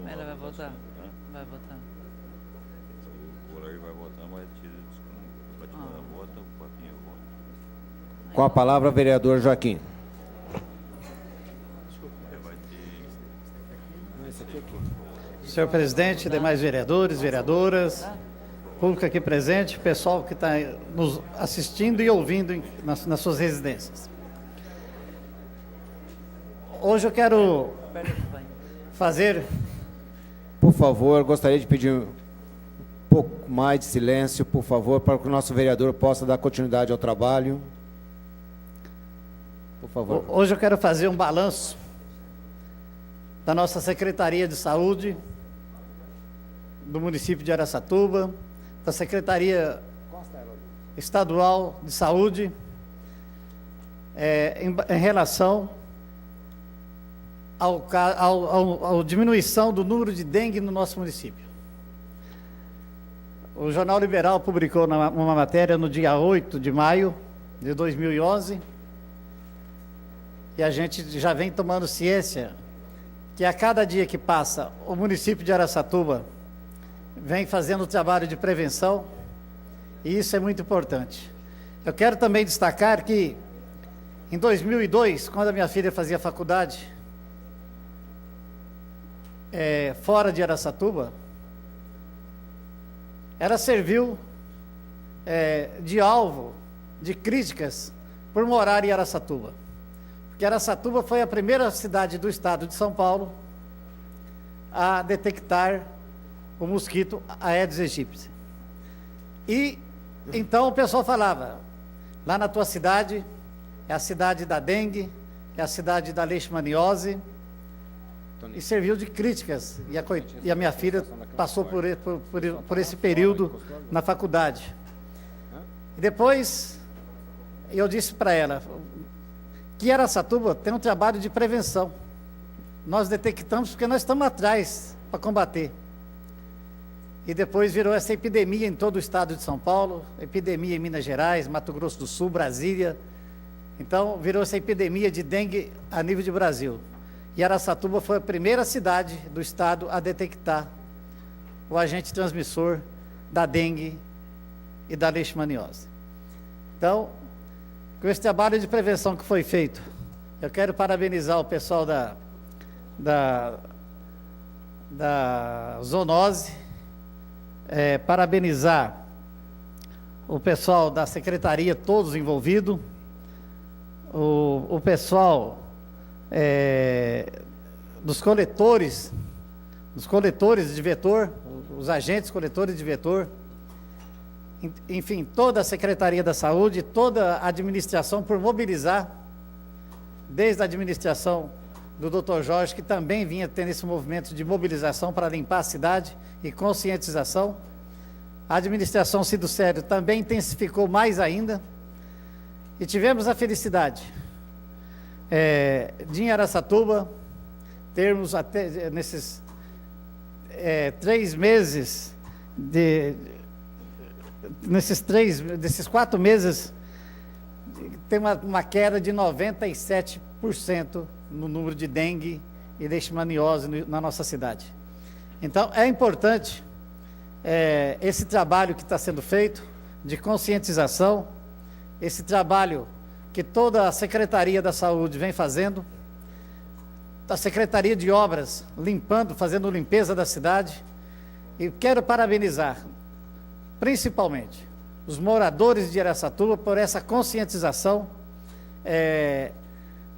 Ela vai votar? Vai votar. O Olair vai votar, mas tira disponível. O Batimana vota, o Papinha vota. Com a palavra, vereador Joaquim. Senhor presidente, demais vereadores, vereadoras, público aqui presente, pessoal que está nos assistindo e ouvindo nas suas residências. Hoje eu quero fazer... Por favor, gostaria de pedir um pouco mais de silêncio, por favor, para que o nosso vereador possa dar continuidade ao trabalho. Por favor. Hoje eu quero fazer um balanço da nossa Secretaria de Saúde do município de Araçatuba, da Secretaria Estadual de Saúde, em relação à diminuição do número de dengue no nosso município. O Jornal Liberal publicou uma matéria no dia 8 de maio de 2011, e a gente já vem tomando ciência que a cada dia que passa, o município de Araçatuba vem fazendo trabalho de prevenção, e isso é muito importante. Eu quero também destacar que, em 2002, quando a minha filha fazia faculdade, fora de Araçatuba, ela serviu de alvo de críticas por morar em Araçatuba. Porque Araçatuba foi a primeira cidade do estado de São Paulo a detectar o mosquito Aedes aegypti. E então o pessoal falava, lá na tua cidade é a cidade da dengue, é a cidade da leishmaniose, e serviu de críticas, e a minha filha passou por esse período na faculdade. E depois eu disse para ela que Araçatuba tem um trabalho de prevenção. Nós detectamos porque nós estamos atrás para combater. E depois virou essa epidemia em todo o estado de São Paulo, epidemia em Minas Gerais, Mato Grosso do Sul, Brasília. Então virou essa epidemia de dengue a nível de Brasil. E Araçatuba foi a primeira cidade do estado a detectar o agente transmissor da dengue e da leishmaniose. Então, com esse trabalho de prevenção que foi feito, eu quero parabenizar o pessoal da zoonose, parabenizar o pessoal da secretaria, todos envolvidos, o pessoal dos coletores de vetor, os agentes coletores de vetor, enfim, toda a Secretaria da Saúde, toda a administração por mobilizar, desde a administração do Dr. Jorge, que também vinha tendo esse movimento de mobilização para limpar a cidade e conscientização. A administração Cido Sério também intensificou mais ainda, e tivemos a felicidade de em Araçatuba termos até nesses 3 meses desses 4 meses tem uma queda de 97% no número de dengue e leishmaniose na nossa cidade. Então é importante esse trabalho que está sendo feito de conscientização, esse trabalho que toda a Secretaria da Saúde vem fazendo, a Secretaria de Obras fazendo limpeza da cidade, e quero parabenizar, principalmente, os moradores de Araçatuba por essa conscientização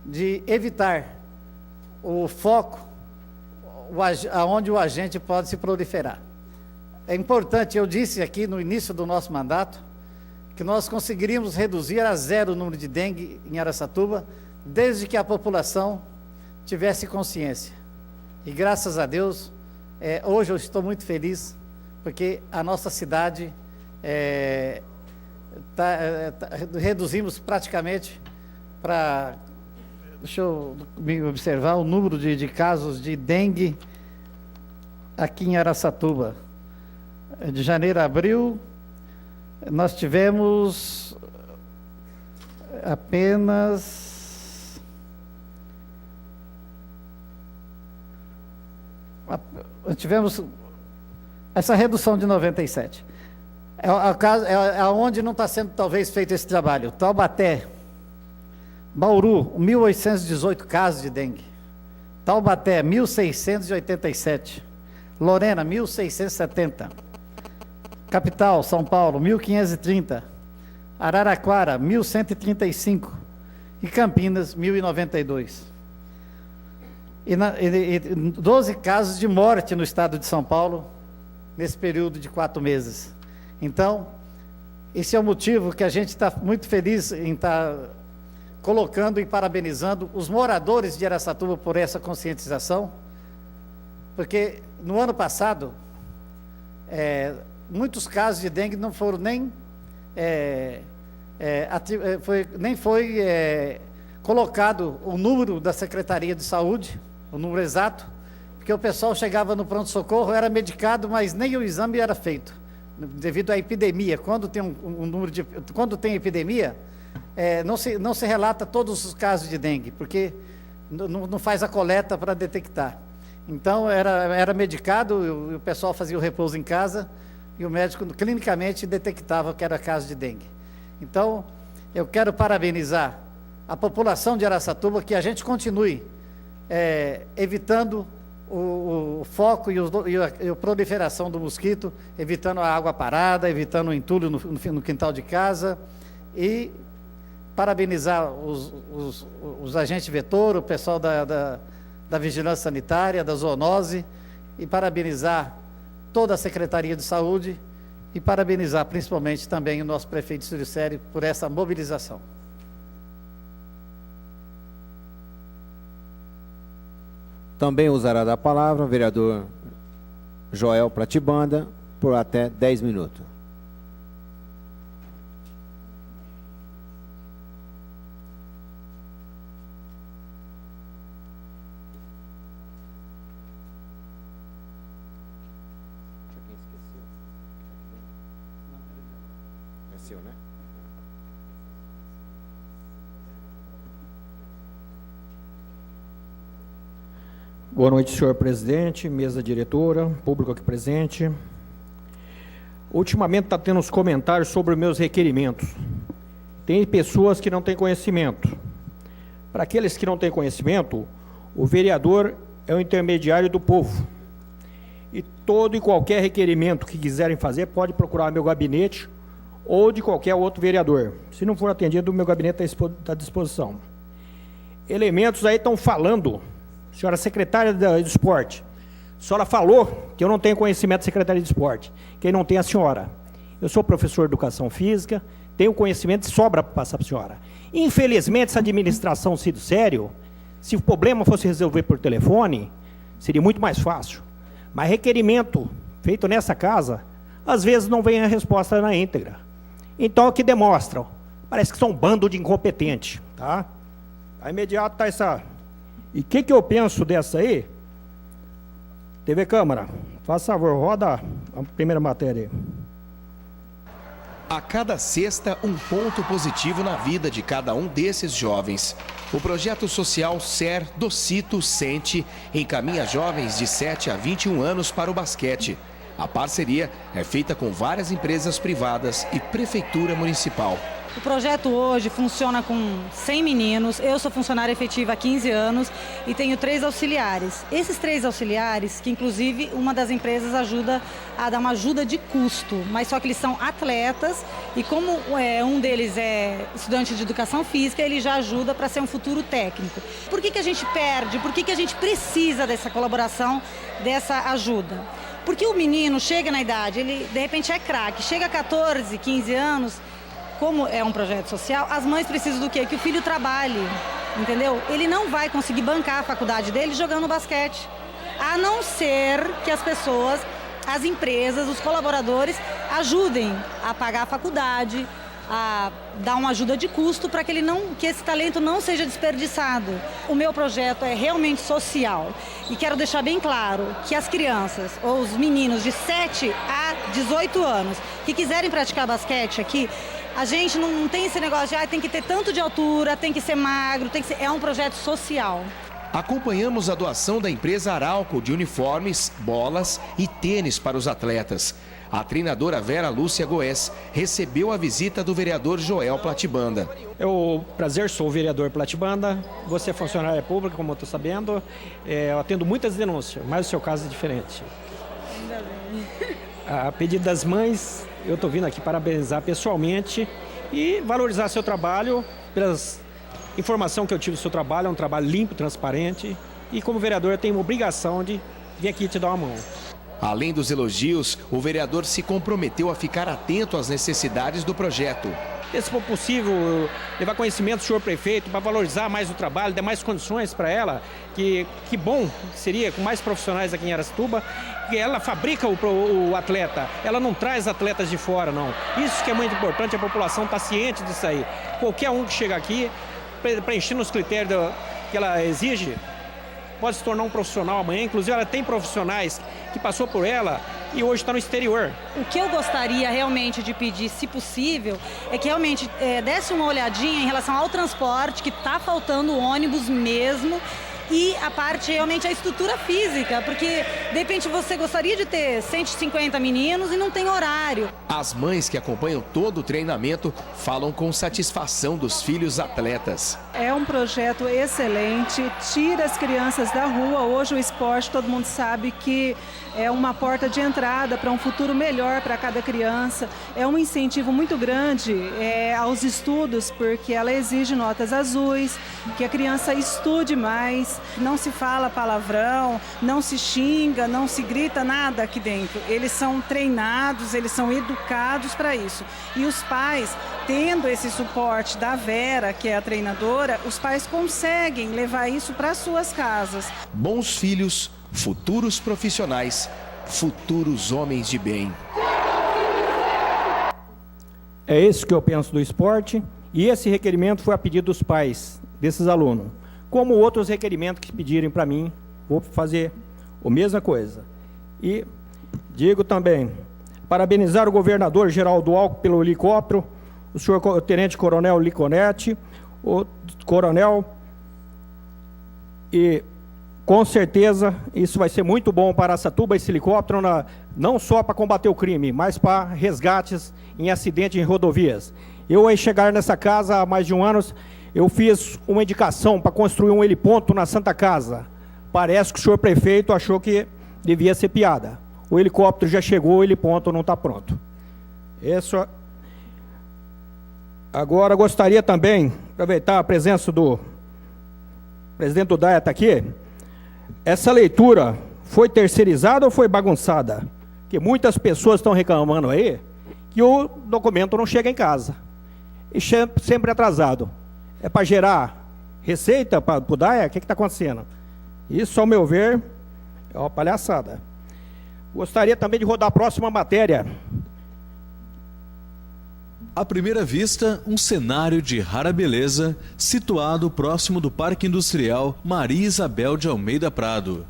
de evitar o foco aonde o agente pode se proliferar. É importante, eu disse aqui no início do nosso mandato, que nós conseguiríamos reduzir a zero o número de dengue em Araçatuba, desde que a população tivesse consciência. E graças a Deus, hoje eu estou muito feliz, porque a nossa cidade reduzimos praticamente para... Deixa eu me observar o número de casos de dengue aqui em Araçatuba. De janeiro a abril, nós tivemos apenas... Tivemos essa redução de 97. É onde não está sendo talvez feito esse trabalho. Taubaté, Bauru, 1.818 casos de dengue. Taubaté, 1.687. Lorena, 1.670. Capital, São Paulo, 1.530. Araraquara, 1.135. E Campinas, 1.092. E 12 casos de morte no estado de São Paulo, nesse período de 4 meses. Então, esse é o motivo que a gente está muito feliz em estar colocando e parabenizando os moradores de Araçatuba por essa conscientização, porque no ano passado, muitos casos de dengue não foram nem colocado o número da Secretaria de Saúde, o número exato, porque o pessoal chegava no pronto-socorro, era medicado, mas nem o exame era feito, devido à epidemia. Quando tem quando tem epidemia, não se relata todos os casos de dengue, porque não faz a coleta para detectar. Então, era medicado, e o pessoal fazia o repouso em casa, e o médico clinicamente detectava que era caso de dengue. Então, eu quero parabenizar a população de Araçatuba, que a gente continue evitando o foco e a proliferação do mosquito, evitando a água parada, evitando o entulho no quintal de casa, e parabenizar os agentes vetor, o pessoal da Vigilância Sanitária, da Zoonose, e parabenizar toda a Secretaria de Saúde, e parabenizar principalmente também o nosso prefeito Siricério por essa mobilização. Também usará da palavra o vereador Joel Pratibanda, por até 10 minutos. Né? Boa noite, senhor presidente, mesa diretora, público aqui presente. Ultimamente está tendo uns comentários sobre os meus requerimentos. Tem pessoas que não têm conhecimento. Para aqueles que não têm conhecimento, o vereador é o intermediário do povo. E todo e qualquer requerimento que quiserem fazer, pode procurar meu gabinete ou de qualquer outro vereador. Se não for atendido, o meu gabinete está à disposição. Elementos aí estão falando, senhora secretária do esporte, a senhora falou que eu não tenho conhecimento de secretaria de esporte. Quem não tem é a senhora. Eu sou professor de educação física, tenho conhecimento de sobra para passar para a senhora. Infelizmente, essa administração sido sério, se o problema fosse resolver por telefone, seria muito mais fácil. Mas requerimento feito nessa casa, às vezes não vem a resposta na íntegra. Então, o que demonstra? Parece que são um bando de incompetentes, tá? A imediato está essa... E o que eu penso dessa aí? TV Câmara, faz favor, roda a primeira matéria aí. A cada sexta, um ponto positivo na vida de cada um desses jovens. O projeto social SER do Cito Sente encaminha jovens de 7 a 21 anos para o basquete. A parceria é feita com várias empresas privadas e Prefeitura Municipal. O projeto hoje funciona com 100 meninos, eu sou funcionária efetiva há 15 anos e tenho 3 auxiliares. Esses 3 auxiliares, que inclusive uma das empresas ajuda a dar uma ajuda de custo, mas só que eles são atletas e como um deles é estudante de educação física, ele já ajuda para ser um futuro técnico. Por que a gente perde? Por que a gente precisa dessa colaboração, dessa ajuda? Porque o menino chega na idade, ele de repente é craque, chega a 14, 15 anos... Como é um projeto social, as mães precisam do quê? Que o filho trabalhe, entendeu? Ele não vai conseguir bancar a faculdade dele jogando basquete, a não ser que as pessoas, as empresas, os colaboradores ajudem a pagar a faculdade, a dar uma ajuda de custo para que esse talento não seja desperdiçado. O meu projeto é realmente social e quero deixar bem claro que as crianças ou os meninos de 7 a 18 anos que quiserem praticar basquete aqui, a gente não tem esse negócio de tem que ter tanto de altura, tem que ser magro, é um projeto social. Acompanhamos a doação da empresa Arauco de uniformes, bolas e tênis para os atletas. A treinadora Vera Lúcia Goes recebeu a visita do vereador Joel Platibanda. Eu, prazer, sou o vereador Platibanda, você é funcionária pública, como eu estou sabendo. Eu atendo muitas denúncias, mas o seu caso é diferente. Ainda bem. A pedido das mães, eu estou vindo aqui parabenizar pessoalmente e valorizar seu trabalho, pelas informações que eu tive do seu trabalho, é um trabalho limpo, transparente e como vereador eu tenho uma obrigação de vir aqui te dar uma mão. Além dos elogios, o vereador se comprometeu a ficar atento às necessidades do projeto. Se for possível, levar conhecimento do senhor prefeito para valorizar mais o trabalho, dar mais condições para ela, que bom seria com mais profissionais aqui em Araçatuba, que ela fabrica o atleta, ela não traz atletas de fora, não. Isso que é muito importante, a população está ciente disso aí. Qualquer um que chega aqui, preenchendo os critérios que ela exige, pode se tornar um profissional amanhã. Inclusive, ela tem profissionais que passou por ela e hoje está no exterior. O que eu gostaria realmente de pedir, se possível, é que realmente desse uma olhadinha em relação ao transporte, que está faltando ônibus mesmo, e a parte realmente a estrutura física, porque de repente você gostaria de ter 150 meninos e não tem horário. As mães que acompanham todo o treinamento falam com satisfação dos filhos atletas. É um projeto excelente, tira as crianças da rua. Hoje o esporte, todo mundo sabe que é uma porta de entrada para um futuro melhor para cada criança. É um incentivo muito grande aos estudos, porque ela exige notas azuis, que a criança estude mais. Não se fala palavrão, não se xinga, não se grita nada aqui dentro. Eles são treinados, eles são educados para isso. E os pais, tendo esse suporte da Vera, que é a treinadora, os pais conseguem levar isso para suas casas. Bons filhos, futuros profissionais, futuros homens de bem. É isso que eu penso do esporte e esse requerimento foi a pedido dos pais desses alunos. Como outros requerimentos que pedirem para mim, vou fazer a mesma coisa. E digo também, parabenizar o governador Geraldo Alckmin pelo helicóptero, o senhor Tenente Coronel Liconete, o coronel, e com certeza isso vai ser muito bom para Araçatuba, esse helicóptero, não só para combater o crime, mas para resgates em acidentes em rodovias. Eu, ao chegar nessa casa há mais de um ano, eu fiz uma indicação para construir um heliponto na Santa Casa. Parece que o senhor prefeito achou que devia ser piada. O helicóptero já chegou, o heliponto não está pronto. Isso. Agora, gostaria também, aproveitar a presença do presidente do DAE está aqui. Essa leitura foi terceirizada ou foi bagunçada? Porque muitas pessoas estão reclamando aí que o documento não chega em casa. E sempre atrasado. É para gerar receita para o DAE? O que está acontecendo? Isso, ao meu ver, é uma palhaçada. Gostaria também de rodar a próxima matéria. À primeira vista, um cenário de rara beleza, situado próximo do Parque Industrial Maria Isabel de Almeida Prado.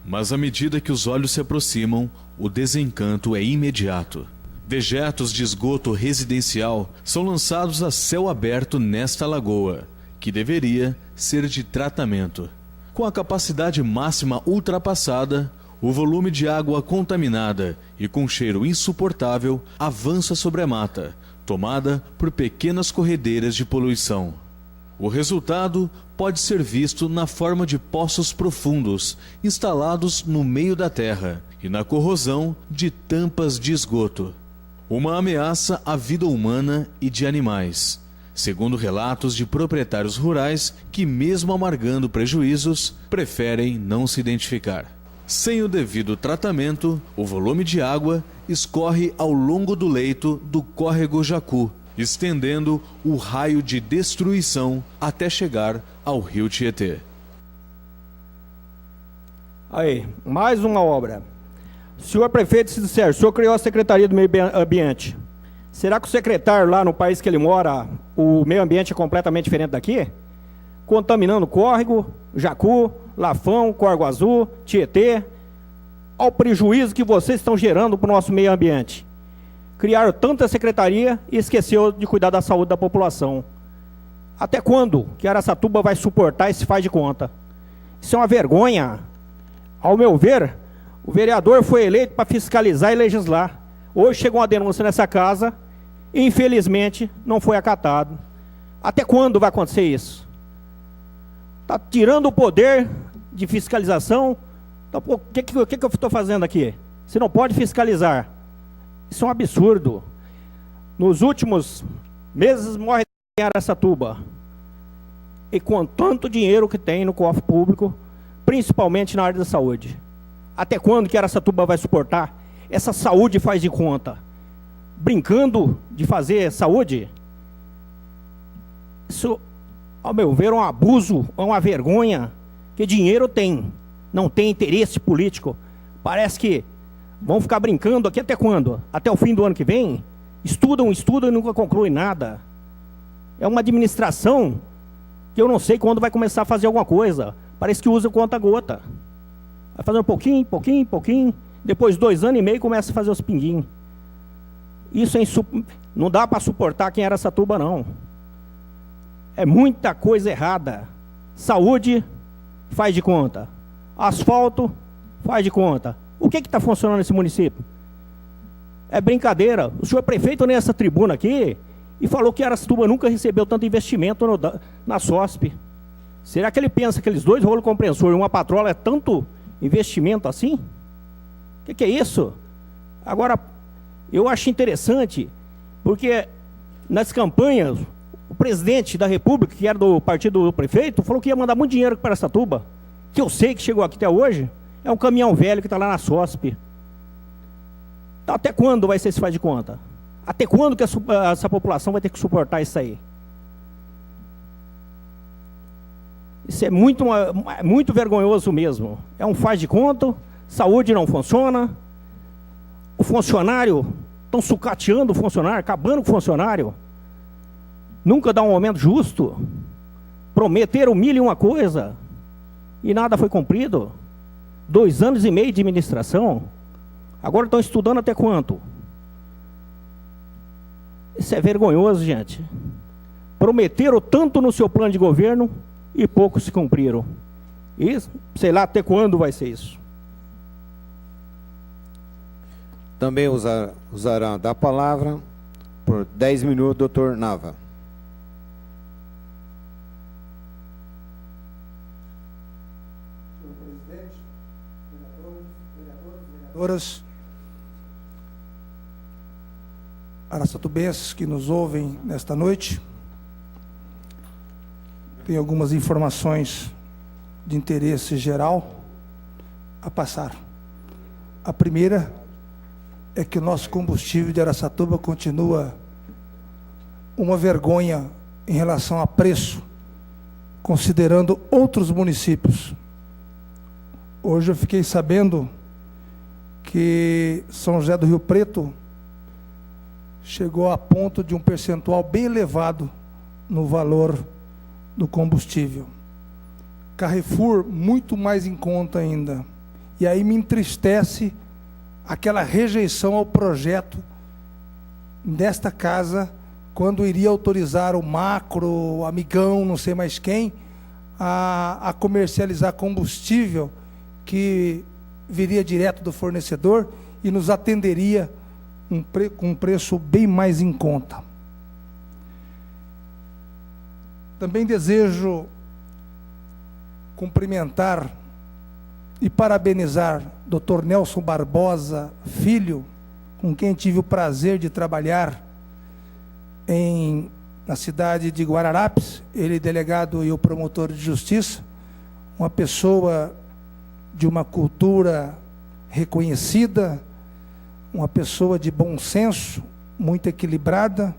Mas à medida que os olhos se aproximam, o desencanto é imediato. Dejetos de esgoto residencial são lançados a céu aberto nesta lagoa, que deveria ser de tratamento. Com a capacidade máxima ultrapassada, o volume de água contaminada e com cheiro insuportável avança sobre a mata, tomada por pequenas corredeiras de poluição. O resultado pode ser visto na forma de poços profundos instalados no meio da terra e na corrosão de tampas de esgoto. Uma ameaça à vida humana e de animais, segundo relatos de proprietários rurais que, mesmo amargando prejuízos, preferem não se identificar. Sem o devido tratamento, o volume de água escorre ao longo do leito do córrego Jacu, estendendo o raio de destruição até chegar ao rio Tietê. Aí, mais uma obra. Senhor prefeito, se disser, o senhor criou a Secretaria do Meio Ambiente. Será que o secretário lá no país que ele mora, o meio ambiente é completamente diferente daqui? Contaminando córrego, Jacu, Lafão, Córrego Azul, Tietê. Ao prejuízo que vocês estão gerando para o nosso meio ambiente. Criaram tanta secretaria e esqueceu de cuidar da saúde da população. Até quando que Araçatuba vai suportar esse faz de conta? Isso é uma vergonha. Ao meu ver, o vereador foi eleito para fiscalizar e legislar. Hoje chegou uma denúncia nessa casa e, infelizmente, não foi acatado. Até quando vai acontecer isso? Está tirando o poder de fiscalização. Então, o que eu estou fazendo aqui? Você não pode fiscalizar. Isso é um absurdo. Nos últimos meses morre em Araçatuba. E com tanto dinheiro que tem no cofre público, principalmente na área da saúde. Até quando que Araçatuba vai suportar? Essa saúde faz de conta. Brincando de fazer saúde? Isso, ao meu ver, é um abuso, é uma vergonha. Que dinheiro tem, não tem interesse político. Parece que vão ficar brincando aqui até quando? Até o fim do ano que vem? Estudam e nunca concluem nada. É uma administração que eu não sei quando vai começar a fazer alguma coisa. Parece que usa conta-gota. Vai fazendo pouquinho. Depois de 2 anos e meio começa a fazer os pinguinhos. Isso é não dá para suportar quem era Araçatuba, não. É muita coisa errada. Saúde, faz de conta. Asfalto, faz de conta. O que está funcionando nesse município? É brincadeira. O senhor prefeito nessa tribuna aqui e falou que Araçatuba nunca recebeu tanto investimento na SOSP. Será que ele pensa que aqueles 2 rolos compressores e uma patrola é tanto investimento assim? O que é isso? Agora, eu acho interessante, porque nas campanhas, o presidente da República, que era do partido do prefeito, falou que ia mandar muito dinheiro para Araçatuba, que eu sei que chegou aqui até hoje. É um caminhão velho que está lá na SOSP. Então, até quando vai ser esse faz de conta? Até quando que essa população vai ter que suportar isso aí? Isso é muito vergonhoso mesmo. É um faz de conta, saúde não funciona, o funcionário, estão sucateando o funcionário, acabando com o funcionário. Nunca dá um aumento justo. Prometeram 1001 coisa e nada foi cumprido. 2 anos e meio de administração. Agora estão estudando até quanto? Isso é vergonhoso, gente. Prometeram tanto no seu plano de governo e poucos se cumpriram. E sei lá até quando vai ser isso. Também usará da palavra por 10 minutos, doutor Nava. Araçatubenses que nos ouvem nesta noite, tem algumas informações de interesse geral a passar. A primeira é que o nosso combustível de Araçatuba continua uma vergonha em relação a preço, considerando outros municípios. Hoje eu fiquei sabendo que São José do Rio Preto chegou a ponto de um percentual bem elevado no valor do combustível. Carrefour, muito mais em conta ainda. E aí me entristece aquela rejeição ao projeto desta casa, quando iria autorizar o Macro, o Amigão, não sei mais quem, a comercializar combustível que viria direto do fornecedor e nos atenderia com um preço bem mais em conta. Também desejo cumprimentar e parabenizar Dr. Nelson Barbosa Filho, com quem tive o prazer de trabalhar na cidade de Guararapes, ele delegado e o promotor de justiça, uma pessoa de uma cultura reconhecida, uma pessoa de bom senso, muito equilibrada,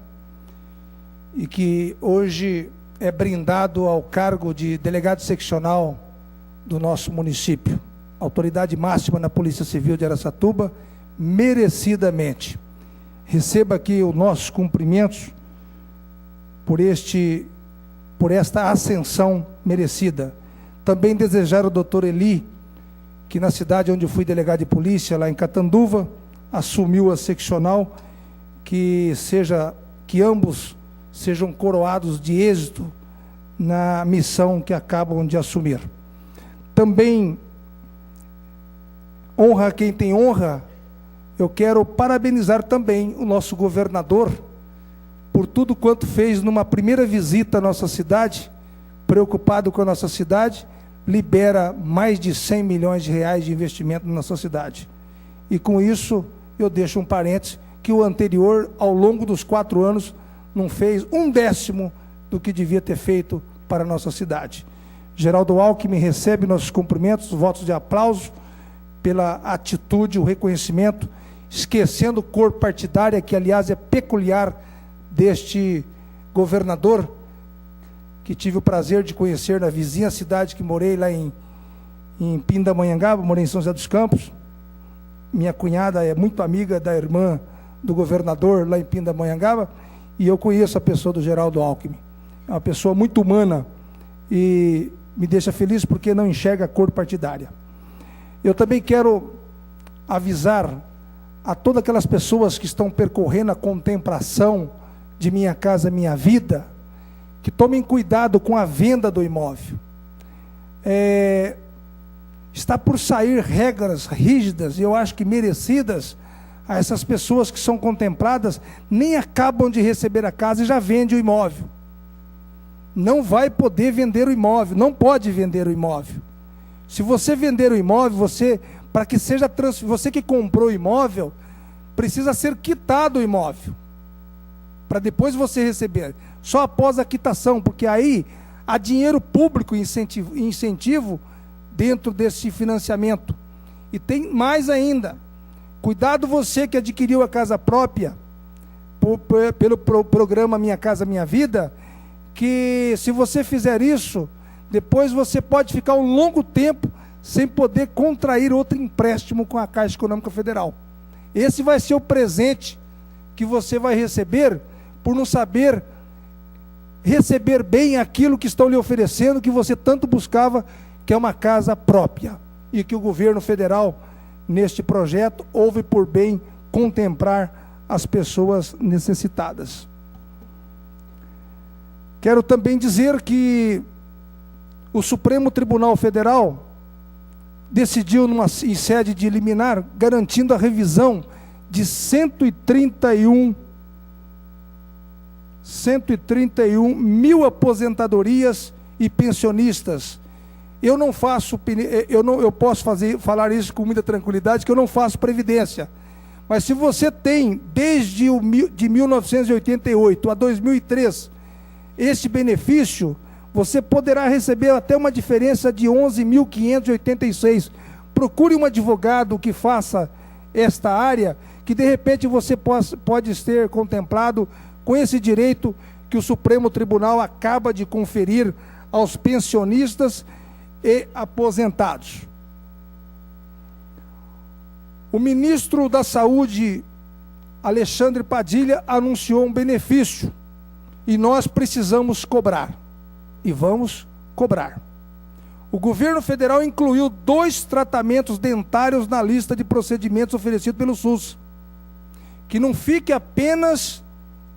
e que hoje é brindado ao cargo de delegado seccional do nosso município, autoridade máxima na Polícia Civil de Araçatuba, merecidamente. Receba aqui os nossos cumprimentos por esta ascensão merecida. Também desejar ao doutor Eli, que na cidade onde eu fui delegado de polícia, lá em Catanduva, assumiu a seccional, que ambos sejam coroados de êxito na missão que acabam de assumir. Também, honra quem tem honra, eu quero parabenizar também o nosso governador por tudo quanto fez numa primeira visita à nossa cidade, preocupado com a nossa cidade, libera mais de 100 milhões de reais de investimento na nossa cidade. E com isso, eu deixo um parênteses, que o anterior, ao longo dos 4 anos, não fez 1/10 do que devia ter feito para a nossa cidade. Geraldo Alckmin recebe nossos cumprimentos, votos de aplauso, pela atitude, o reconhecimento, esquecendo cor partidária, que aliás é peculiar deste governador, que tive o prazer de conhecer na vizinha cidade que morei, lá em Pindamonhangaba, morei em São José dos Campos. Minha cunhada é muito amiga da irmã do governador lá em Pindamonhangaba, e eu conheço a pessoa do Geraldo Alckmin. É uma pessoa muito humana e me deixa feliz porque não enxerga a cor partidária. Eu também quero avisar a todas aquelas pessoas que estão percorrendo a contemplação de Minha Casa Minha Vida, que tomem cuidado com a venda do imóvel. Está por sair regras rígidas, e eu acho que merecidas, a essas pessoas que são contempladas, nem acabam de receber a casa e já vende o imóvel. Não vai poder vender o imóvel, não pode vender o imóvel. Se você vender o imóvel, para que seja transferido, você que comprou o imóvel, precisa ser quitado o imóvel, para depois você receber. Só após a quitação, porque aí há dinheiro público incentivo dentro desse financiamento. E tem mais ainda. Cuidado você que adquiriu a casa própria pelo programa Minha Casa Minha Vida, que se você fizer isso, depois você pode ficar um longo tempo sem poder contrair outro empréstimo com a Caixa Econômica Federal. Esse vai ser o presente que você vai receber por não saber receber bem aquilo que estão lhe oferecendo, que você tanto buscava, que é uma casa própria, e que o governo federal, neste projeto, houve por bem contemplar as pessoas necessitadas. Quero também dizer que o Supremo Tribunal Federal decidiu, em sede de liminar, garantindo a revisão de 131 mil aposentadorias e pensionistas. Eu posso falar isso com muita tranquilidade, que eu não faço previdência. Mas se você tem, desde de 1988 a 2003, este benefício, você poderá receber até uma diferença de 11.586. Procure um advogado que faça esta área, que de repente você pode ser contemplado com esse direito que o Supremo Tribunal acaba de conferir aos pensionistas e aposentados. O ministro da Saúde, Alexandre Padilha, anunciou um benefício, e nós precisamos cobrar, e vamos cobrar. O governo federal incluiu 2 tratamentos dentários na lista de procedimentos oferecidos pelo SUS, que não fique apenas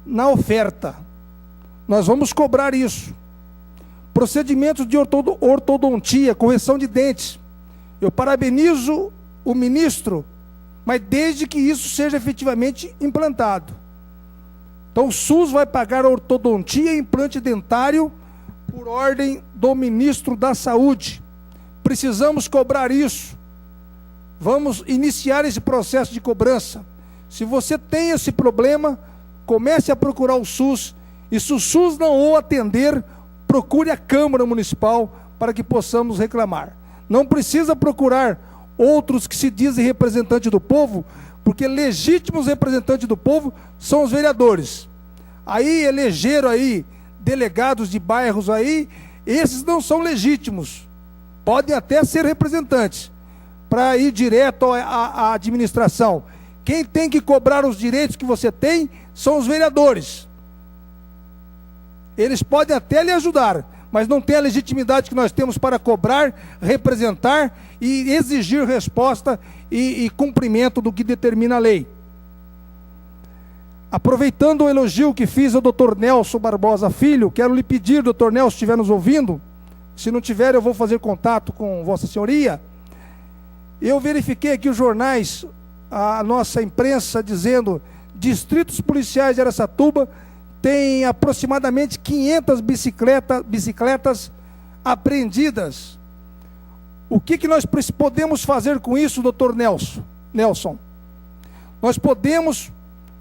na oferta. Nós vamos cobrar isso. Procedimentos de ortodontia, correção de dentes. Eu parabenizo o ministro, mas desde que isso seja efetivamente implantado. Então o SUS vai pagar a ortodontia e implante dentário por ordem do ministro da Saúde. Precisamos cobrar isso. Vamos iniciar esse processo de cobrança. Se você tem esse problema, comece a procurar o SUS, e se o SUS não o atender, procure a Câmara Municipal para que possamos reclamar. Não precisa procurar outros que se dizem representantes do povo, porque legítimos representantes do povo são os vereadores. Aí elegeram aí delegados de bairros aí, esses não são legítimos. Podem até ser representantes, para ir direto à administração. Quem tem que cobrar os direitos que você tem são os vereadores. Eles podem até lhe ajudar, mas não tem a legitimidade que nós temos para cobrar, representar e exigir resposta e cumprimento do que determina a lei. Aproveitando o elogio que fiz ao Dr. Nelson Barbosa Filho, quero lhe pedir, Dr. Nelson, se estiver nos ouvindo, se não tiver eu vou fazer contato com Vossa Senhoria. Eu verifiquei aqui os jornais, a nossa imprensa dizendo, distritos policiais de Araçatuba tem aproximadamente 500 bicicletas apreendidas. O que nós podemos fazer com isso, doutor Nelson? Nós podemos,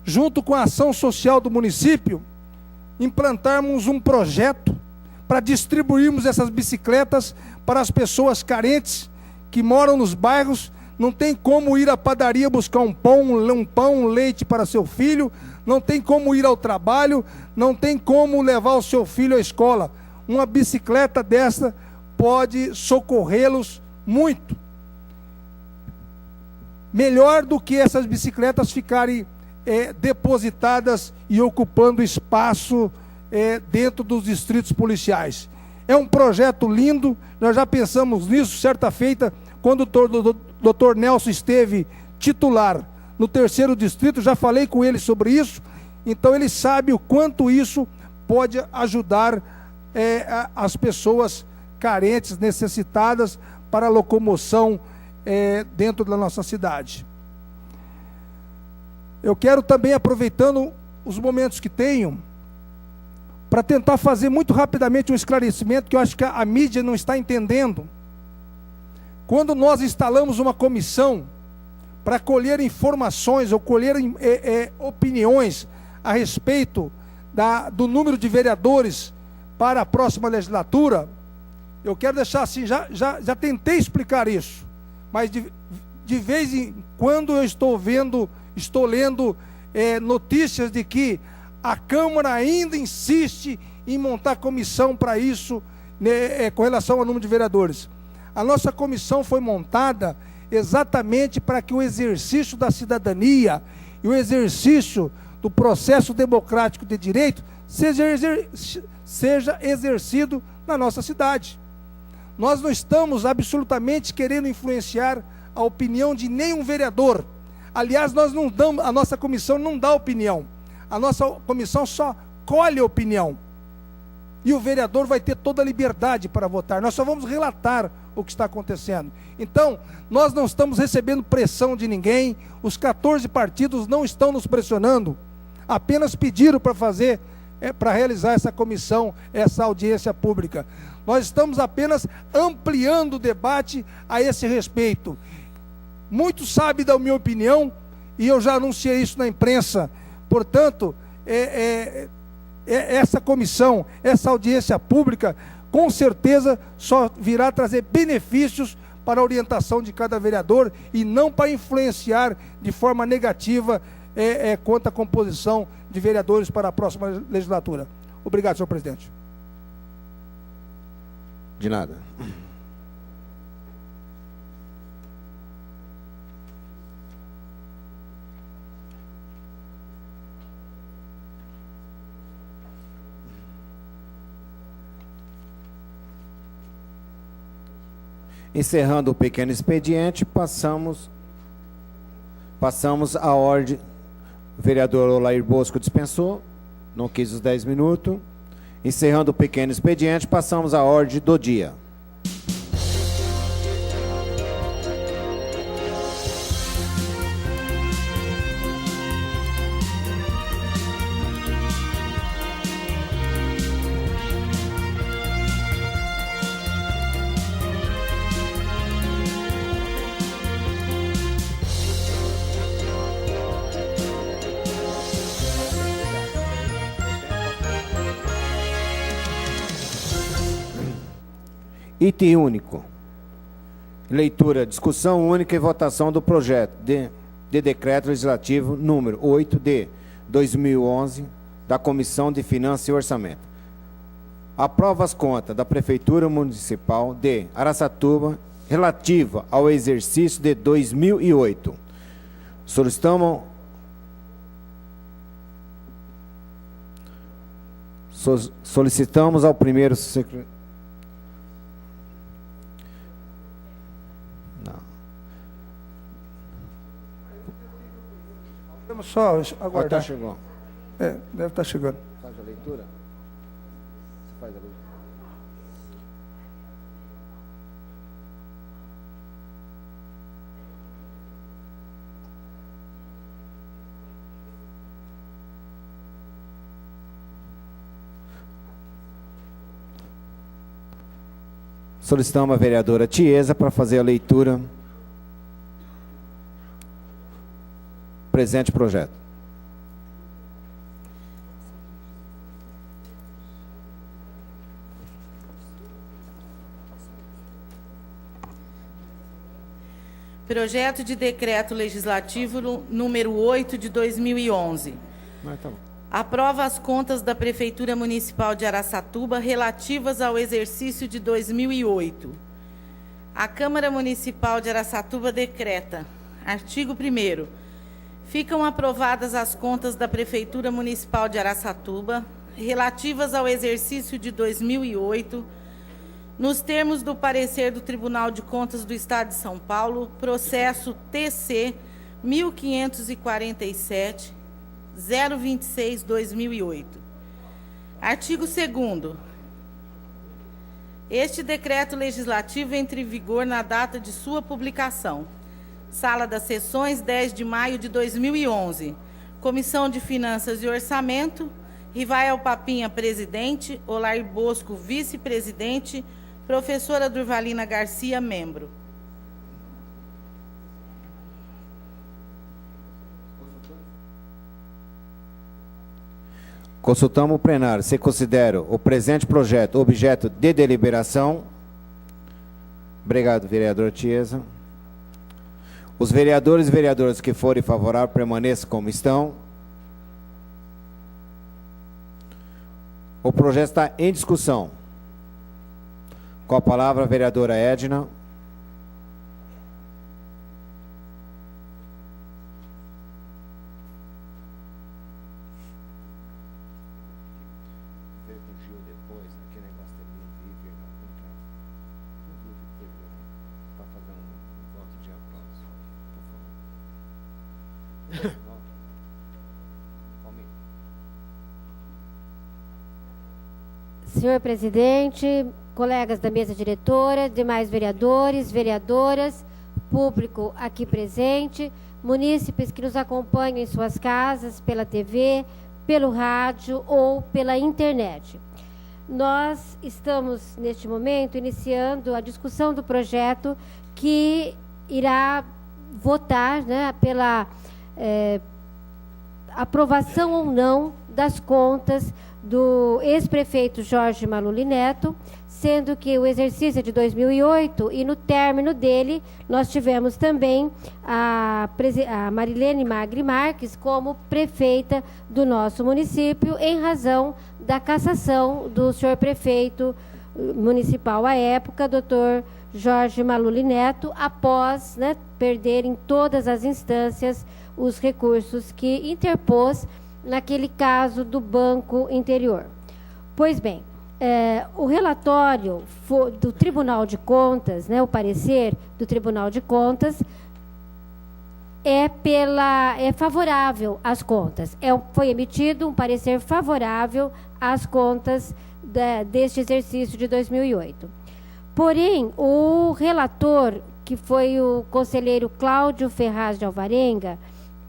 junto com a ação social do município, implantarmos um projeto para distribuirmos essas bicicletas para as pessoas carentes que moram nos bairros, não tem como ir à padaria buscar um pão, leite para seu filho, não tem como ir ao trabalho, não tem como levar o seu filho à escola. Uma bicicleta dessa pode socorrê-los muito. Melhor do que essas bicicletas ficarem depositadas e ocupando espaço dentro dos distritos policiais. É um projeto lindo, nós já pensamos nisso certa feita, quando o doutor Nelson esteve titular no 3º distrito, já falei com ele sobre isso, então ele sabe o quanto isso pode ajudar as pessoas carentes, necessitadas para a locomoção dentro da nossa cidade. Eu quero também, aproveitando os momentos que tenho, para tentar fazer muito rapidamente um esclarecimento que eu acho que a mídia não está entendendo. Quando nós instalamos uma comissão para colher informações ou colher opiniões a respeito do número de vereadores para a próxima legislatura, eu quero deixar assim, já tentei explicar isso, mas de vez em quando eu estou lendo notícias de que a Câmara ainda insiste em montar comissão para isso, com relação ao número de vereadores. A nossa comissão foi montada exatamente para que o exercício da cidadania e o exercício do processo democrático de direito seja exercido na nossa cidade. Nós não estamos absolutamente querendo influenciar a opinião de nenhum vereador. Aliás, a nossa comissão não dá opinião. A nossa comissão só colhe a opinião. E o vereador vai ter toda a liberdade para votar. Nós só vamos relatar o que está acontecendo. Então, nós não estamos recebendo pressão de ninguém. Os 14 partidos não estão nos pressionando. Apenas pediram para realizar essa comissão, essa audiência pública. Nós estamos apenas ampliando o debate a esse respeito. Muito sabe da minha opinião, e eu já anunciei isso na imprensa. Portanto, essa comissão, essa audiência pública, com certeza só virá trazer benefícios para a orientação de cada vereador e não para influenciar de forma negativa quanto à composição de vereadores para a próxima legislatura. Obrigado, senhor presidente. De nada. Encerrando o pequeno expediente, passamos à ordem. O vereador Olair Bosco dispensou, não quis os 10 minutos. Encerrando o pequeno expediente, passamos à ordem do dia. Item único. Leitura, discussão única e votação do projeto de decreto legislativo número 8 de 2011 da Comissão de Finanças e Orçamento. Aprova as contas da Prefeitura Municipal de Araçatuba relativa ao exercício de 2008. Solicitamos ao primeiro secretário. Vamos só aguardar. Chegou. Deve estar chegando. Faz a leitura? Você faz a leitura. Solicitamos a vereadora Tiesa para fazer a leitura. Presente projeto. Projeto de Decreto Legislativo número 8 de 2011. Aprova as contas da Prefeitura Municipal de Araçatuba relativas ao exercício de 2008. A Câmara Municipal de Araçatuba decreta, artigo 1º, ficam aprovadas as contas da Prefeitura Municipal de Araçatuba relativas ao exercício de 2008, nos termos do parecer do Tribunal de Contas do Estado de São Paulo, processo TC 1547, 026/2008. Artigo 2º. Este decreto legislativo entra em vigor na data de sua publicação. Sala das Sessões, 10 de maio de 2011. Comissão de Finanças e Orçamento, Rivael Papinha, presidente, Olair Bosco, vice-presidente, professora Durvalina Garcia, membro. Consultamos o plenário. Se considera o presente projeto objeto de deliberação. Obrigado, vereador Tiesa. Os vereadores e vereadoras que forem favoráveis permaneçam como estão. O projeto está em discussão. Com a palavra, a vereadora Edna. Senhor presidente, colegas da mesa diretora, demais vereadores, vereadoras, público aqui presente, munícipes que nos acompanham em suas casas, pela TV, pelo rádio ou pela internet. Nós estamos, neste momento, iniciando a discussão do projeto que irá votar, né, pela aprovação ou não das contas do ex-prefeito Jorge Maluli Neto, sendo que o exercício é de 2008 e no término dele nós tivemos também a Marilene Magri Marques como prefeita do nosso município, em razão da cassação do senhor prefeito municipal à época, doutor Jorge Maluli Neto, após, né, perder em todas as instâncias os recursos que interpôs naquele caso do Banco Interior. Pois bem, o relatório do Tribunal de Contas, né, o parecer do Tribunal de Contas, é favorável às contas. Foi emitido um parecer favorável às contas deste exercício de 2008. Porém, o relator, que foi o conselheiro Cláudio Ferraz de Alvarenga,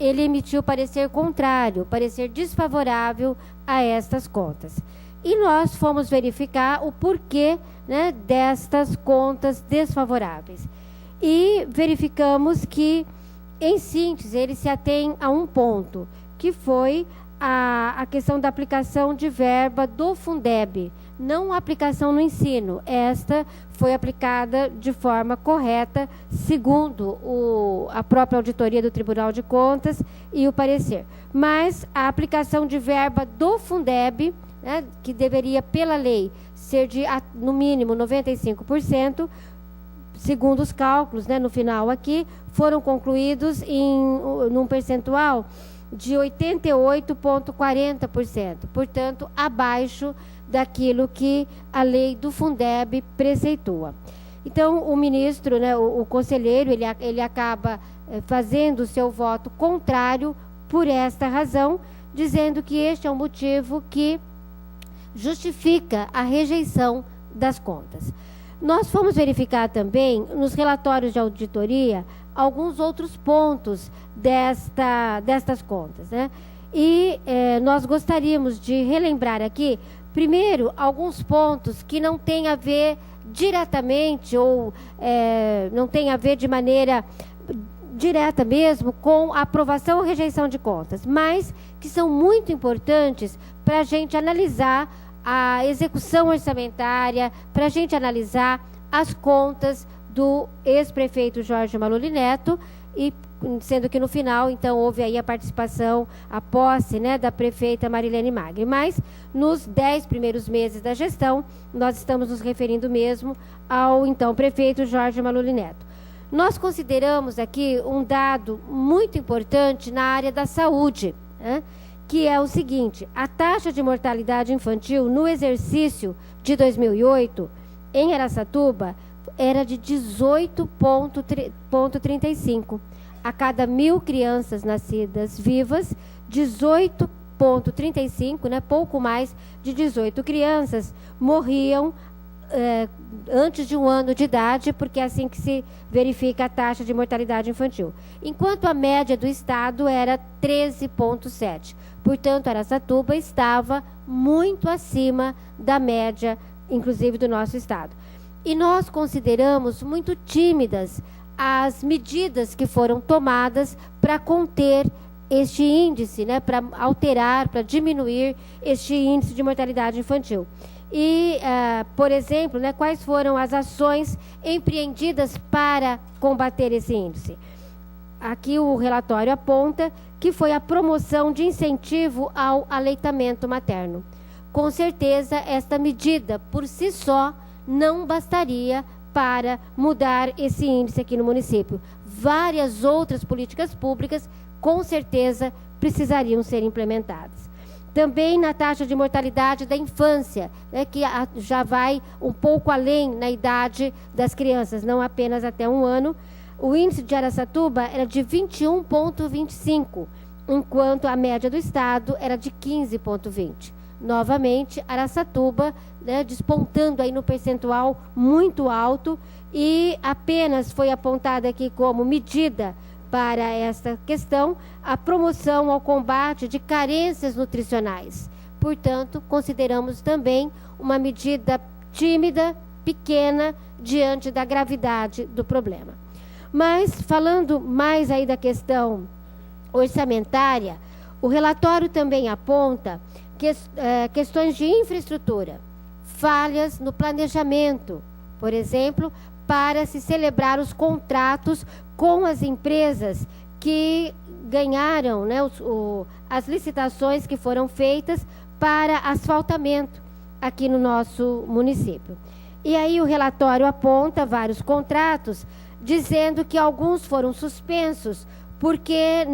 ele emitiu parecer contrário, parecer desfavorável a estas contas. E nós fomos verificar o porquê, né, destas contas desfavoráveis. E verificamos que, em síntese, ele se atém a um ponto, que foi a questão da aplicação de verba do Fundeb, não a aplicação no ensino. Esta foi aplicada de forma correta, segundo a própria auditoria do Tribunal de Contas e o parecer. Mas a aplicação de verba do Fundeb, né, que deveria, pela lei, ser de, no mínimo, 95%, segundo os cálculos, né, no final aqui, foram concluídos num percentual de 88,40%, portanto, abaixo daquilo que a lei do Fundeb preceitua. Então, o ministro, né, o conselheiro, ele acaba fazendo o seu voto contrário por esta razão, dizendo que este é um motivo que justifica a rejeição das contas. Nós fomos verificar também, nos relatórios de auditoria, alguns outros pontos destas contas, né? E nós gostaríamos de relembrar aqui, primeiro, alguns pontos que não têm a ver diretamente ou não têm a ver de maneira direta mesmo com a aprovação ou rejeição de contas, mas que são muito importantes para a gente analisar a execução orçamentária, para a gente analisar as contas do ex-prefeito Jorge Maluli Neto, e sendo que no final, então, houve aí a participação, a posse, né, da prefeita Marilene Magri. Mas, nos 10 primeiros meses da gestão, nós estamos nos referindo mesmo ao, então, prefeito Jorge Maluli Neto. Nós consideramos aqui um dado muito importante na área da saúde, né, que é o seguinte: a taxa de mortalidade infantil no exercício de 2008, em Araçatuba, era de 18,35. A cada 1.000 crianças nascidas vivas, 18,35, né, pouco mais de 18 crianças, morriam antes de 1 ano de idade, porque é assim que se verifica a taxa de mortalidade infantil. Enquanto a média do estado era 13,7. Portanto, Araçatuba estava muito acima da média, inclusive do nosso estado. E nós consideramos muito tímidas as medidas que foram tomadas para conter este índice, né, para alterar, para diminuir este índice de mortalidade infantil. E, por exemplo, né, quais foram as ações empreendidas para combater esse índice? Aqui o relatório aponta que foi a promoção de incentivo ao aleitamento materno. Com certeza, esta medida, por si só, não bastaria para mudar esse índice aqui no município. Várias outras políticas públicas, com certeza, precisariam ser implementadas. Também na taxa de mortalidade da infância, né, que já vai um pouco além na idade das crianças, não apenas até 1 ano. O índice de Araçatuba era de 21,25, enquanto a média do estado era de 15,20. Novamente, Araçatuba, né, despontando aí no percentual muito alto, e apenas foi apontada aqui como medida para esta questão a promoção ao combate de carências nutricionais. Portanto, consideramos também uma medida tímida, pequena, diante da gravidade do problema. Mas, falando mais aí da questão orçamentária, o relatório também aponta questões de infraestrutura, falhas no planejamento, por exemplo, para se celebrar os contratos com as empresas que ganharam, né, as licitações que foram feitas para asfaltamento aqui no nosso município. E aí o relatório aponta vários contratos, dizendo que alguns foram suspensos porque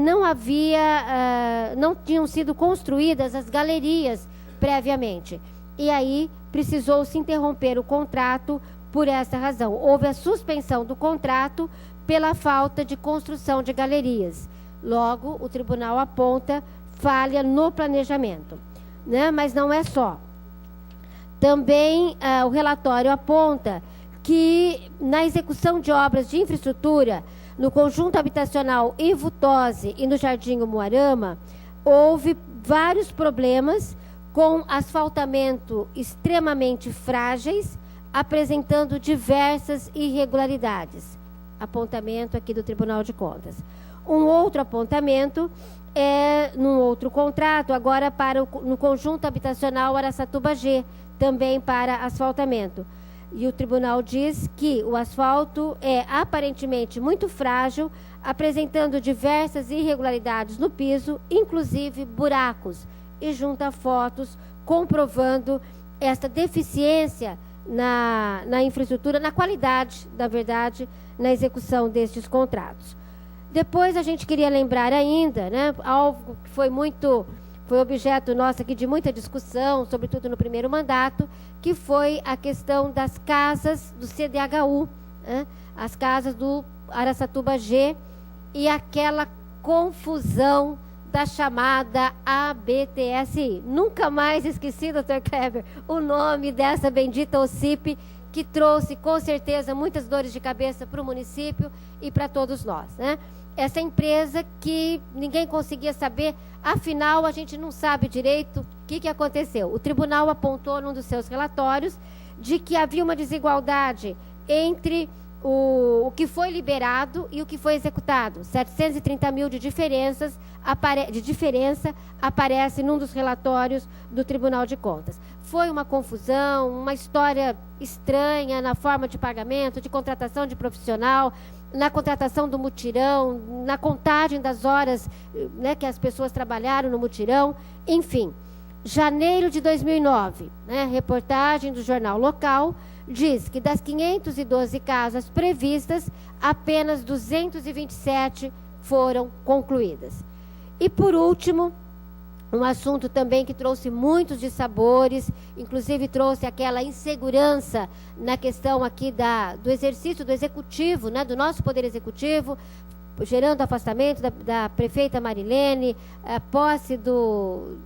não tinham sido construídas as galerias previamente. E aí precisou se interromper o contrato por essa razão. Houve a suspensão do contrato pela falta de construção de galerias. Logo, o tribunal aponta falha no planejamento, né? Mas não é só. Também o relatório aponta que na execução de obras de infraestrutura no conjunto habitacional Ivo Tosi e no Jardim Umuarama, houve vários problemas com asfaltamento extremamente frágeis, apresentando diversas irregularidades. Apontamento aqui do Tribunal de Contas. Um outro apontamento num outro contrato, agora no conjunto habitacional Araçatuba G, também para asfaltamento. E o tribunal diz que o asfalto é aparentemente muito frágil, apresentando diversas irregularidades no piso, inclusive buracos, e junta fotos comprovando esta deficiência na infraestrutura, na qualidade, na verdade, na execução destes contratos. Depois a gente queria lembrar ainda, né, algo que foi objeto nosso aqui de muita discussão, sobretudo no primeiro mandato, que foi a questão das casas do CDHU, né, as casas do Araçatuba G, e aquela confusão da chamada ABTSI. Nunca mais esqueci, Dr. Kleber, o nome dessa bendita OCIP, que trouxe, com certeza, muitas dores de cabeça para o município e para todos nós, né? Essa empresa que ninguém conseguia saber, afinal, a gente não sabe direito o que aconteceu. O tribunal apontou num dos seus relatórios de que havia uma desigualdade entre o que foi liberado e o que foi executado. 730 mil de diferença aparece num dos relatórios do Tribunal de Contas. Foi uma confusão, uma história estranha na forma de pagamento, de contratação de profissional, na contratação do mutirão, na contagem das horas, né, que as pessoas trabalharam no mutirão, enfim. Janeiro de 2009, né, reportagem do jornal local, diz que das 512 casas previstas, apenas 227 foram concluídas. E, por último, um assunto também que trouxe muitos dissabores, inclusive trouxe aquela insegurança na questão aqui do exercício do executivo, né, do nosso Poder Executivo, gerando afastamento da prefeita Marilene, a posse do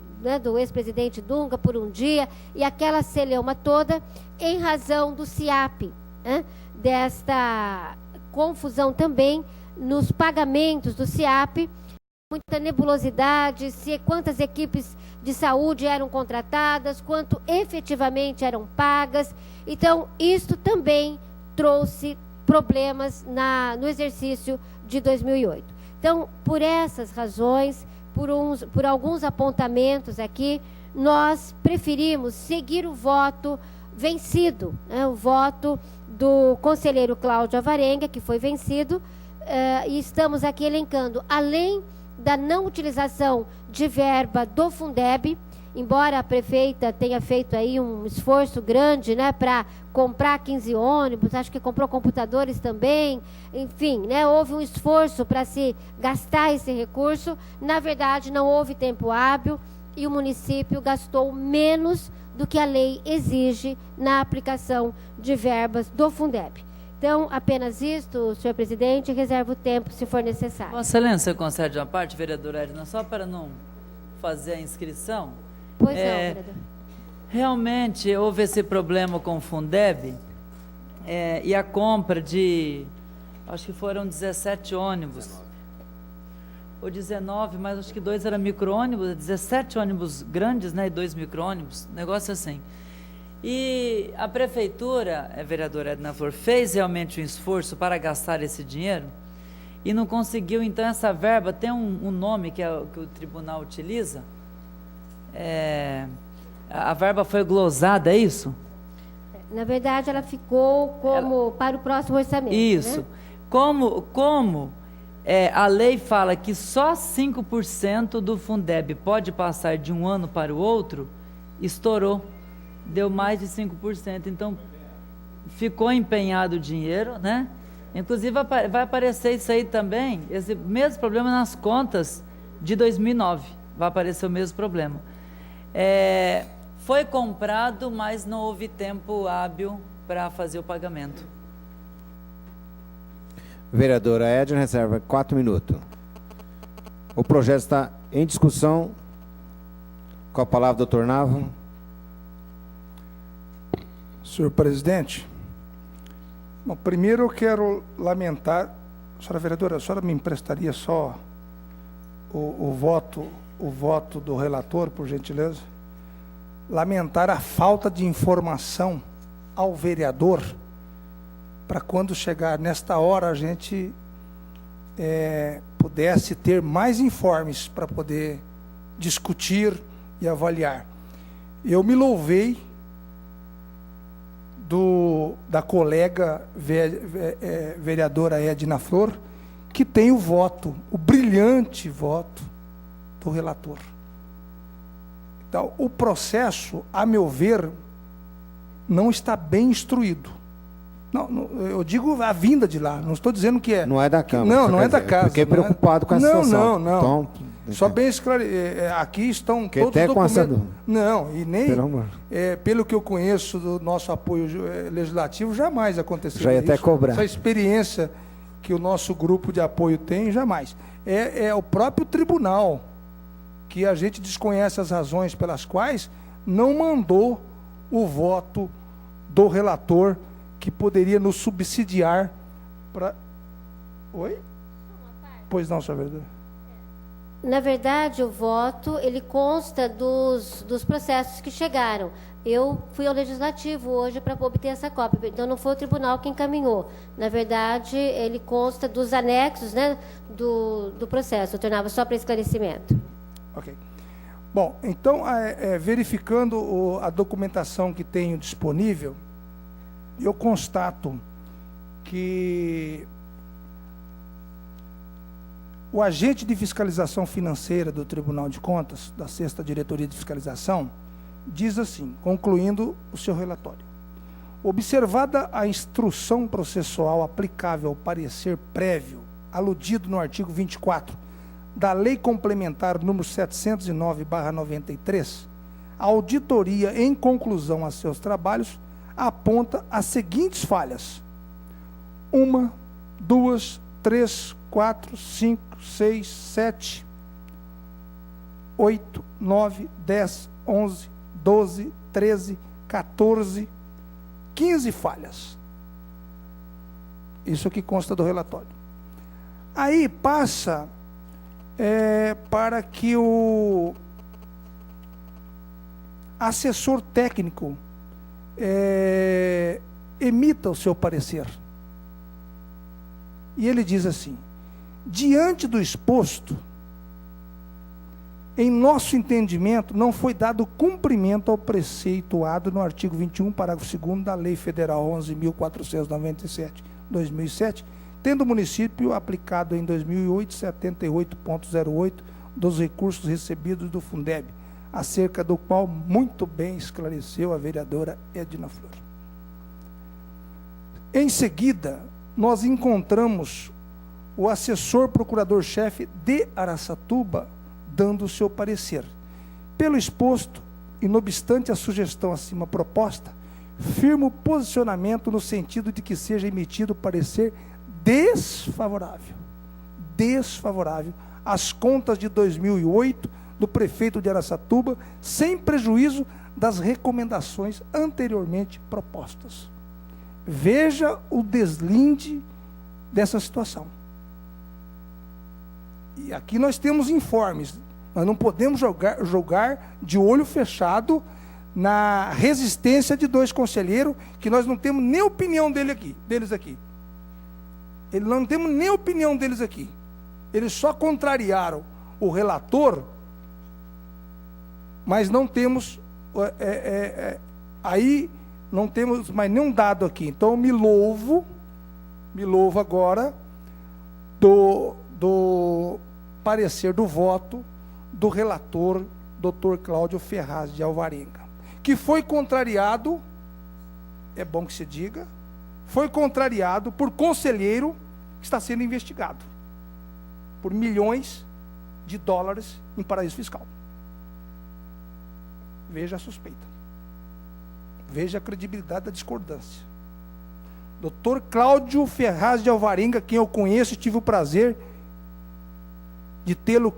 ex-presidente Dunga por um dia, e aquela celeuma toda em razão do CIAP, né? Desta confusão também nos pagamentos do CIAP, muita nebulosidade, quantas equipes de saúde eram contratadas, quanto efetivamente eram pagas. Então, isso também trouxe problemas no exercício de 2008. Então, por essas razões, por alguns apontamentos aqui, nós preferimos seguir o voto vencido, né, o voto do conselheiro Cláudio Avarenga, que foi vencido, e estamos aqui elencando, além da não utilização de verba do Fundeb, embora a prefeita tenha feito aí um esforço grande, né, para comprar 15 ônibus, acho que comprou computadores também, enfim, né, houve um esforço para se gastar esse recurso. Na verdade, não houve tempo hábil e o município gastou menos do que a lei exige na aplicação de verbas do Fundeb. Então, apenas isto, senhor presidente, reservo o tempo se for necessário. Vossa Excelência, concede uma parte, vereadora Edna, só para não fazer a inscrição? Pois não, vereador. Realmente houve esse problema com o Fundeb e a compra de, acho que foram 17 ônibus, ou 19, mas acho que 2 eram micro-ônibus, 17 ônibus grandes, né, e 2 micro-ônibus, negócio assim. E a prefeitura, a vereadora Edna Flor, fez realmente um esforço para gastar esse dinheiro e não conseguiu, então essa verba tem um nome que o tribunal utiliza, a verba foi glosada, é isso? Na verdade, ela ficou para o próximo orçamento. Isso. Né? Como a lei fala que só 5% do Fundeb pode passar de um ano para o outro, estourou, deu mais de 5%. Então, ficou empenhado o dinheiro, né? Inclusive, vai aparecer isso aí também, esse mesmo problema nas contas de 2009. Vai aparecer o mesmo problema. Foi comprado, mas não houve tempo hábil para fazer o pagamento. Vereadora Edna, reserva 4 minutos. O projeto está em discussão. Com a palavra, doutor Nava. Senhor presidente, bom, primeiro eu quero lamentar, senhora vereadora, a senhora me emprestaria só o voto do relator, por gentileza? Lamentar a falta de informação ao vereador, para quando chegar nesta hora a gente pudesse ter mais informes para poder discutir e avaliar. Eu me louvei da colega vereadora Edna Flor, que tem o voto, o brilhante voto do relator. Então, o processo, a meu ver, não está bem instruído. Não, eu digo a vinda de lá, não estou dizendo que é. Não é da Câmara. Não é da casa. Fiquei preocupado com a situação. Não. Então, só bem esclarecer. Aqui estão que todos os até documentos. Não, e nem. Pelo que eu conheço do nosso apoio legislativo, jamais aconteceu isso. Já ia até cobrar. Essa experiência que o nosso grupo de apoio tem, jamais. É o próprio tribunal, que a gente desconhece as razões pelas quais não mandou o voto do relator, que poderia nos subsidiar para... Oi? Pois não, senhor vereador. Na verdade, o voto, ele consta dos processos que chegaram. Eu fui ao Legislativo hoje para obter essa cópia, então não foi o tribunal que encaminhou. Na verdade, ele consta dos anexos, né, do processo. Eu tornava só para esclarecimento. Ok. Bom, então, verificando a documentação que tenho disponível, eu constato que o agente de fiscalização financeira do Tribunal de Contas, da 6ª Diretoria de Fiscalização, diz assim, concluindo o seu relatório: observada a instrução processual aplicável ao parecer prévio, aludido no artigo 24 da Lei Complementar número 709/93, a auditoria, em conclusão a seus trabalhos, aponta as seguintes falhas: 1, 2, 3, 4, 5, 6, 7, 8, 9, 10, 11, 12, 13, 14, 15 falhas. Isso aqui consta do relatório. Aí passa para que o assessor técnico emita o seu parecer. E ele diz assim: diante do exposto, em nosso entendimento, não foi dado cumprimento ao preceituado no artigo 21, parágrafo 2º da Lei Federal 11.497/2007, tendo o município aplicado em 2008 78,08 dos recursos recebidos do Fundeb, acerca do qual muito bem esclareceu a vereadora Edna Flor. Em seguida, nós encontramos o assessor procurador-chefe de Araçatuba dando o seu parecer. Pelo exposto, e não obstante a sugestão acima proposta, firmo posicionamento no sentido de que seja emitido parecer desfavorável às contas de 2008 do prefeito de Araçatuba, sem prejuízo das recomendações anteriormente propostas. Veja o deslinde dessa situação. E aqui nós temos informes. Nós não podemos jogar de olho fechado na resistência de dois conselheiros, que nós não temos nem opinião deles aqui. Não temos nem opinião deles aqui. Eles só contrariaram o relator, mas não temos aí não temos mais nenhum dado aqui. Então eu me louvo agora do parecer do voto do relator Dr. Cláudio Ferraz de Alvarenga, que foi contrariado, é bom que se diga, foi contrariado por conselheiro que está sendo investigado por milhões de dólares em paraíso fiscal. Veja a suspeita. Veja a credibilidade da discordância. Dr. Cláudio Ferraz de Alvarenga, quem eu conheço e tive o prazer de tê-lo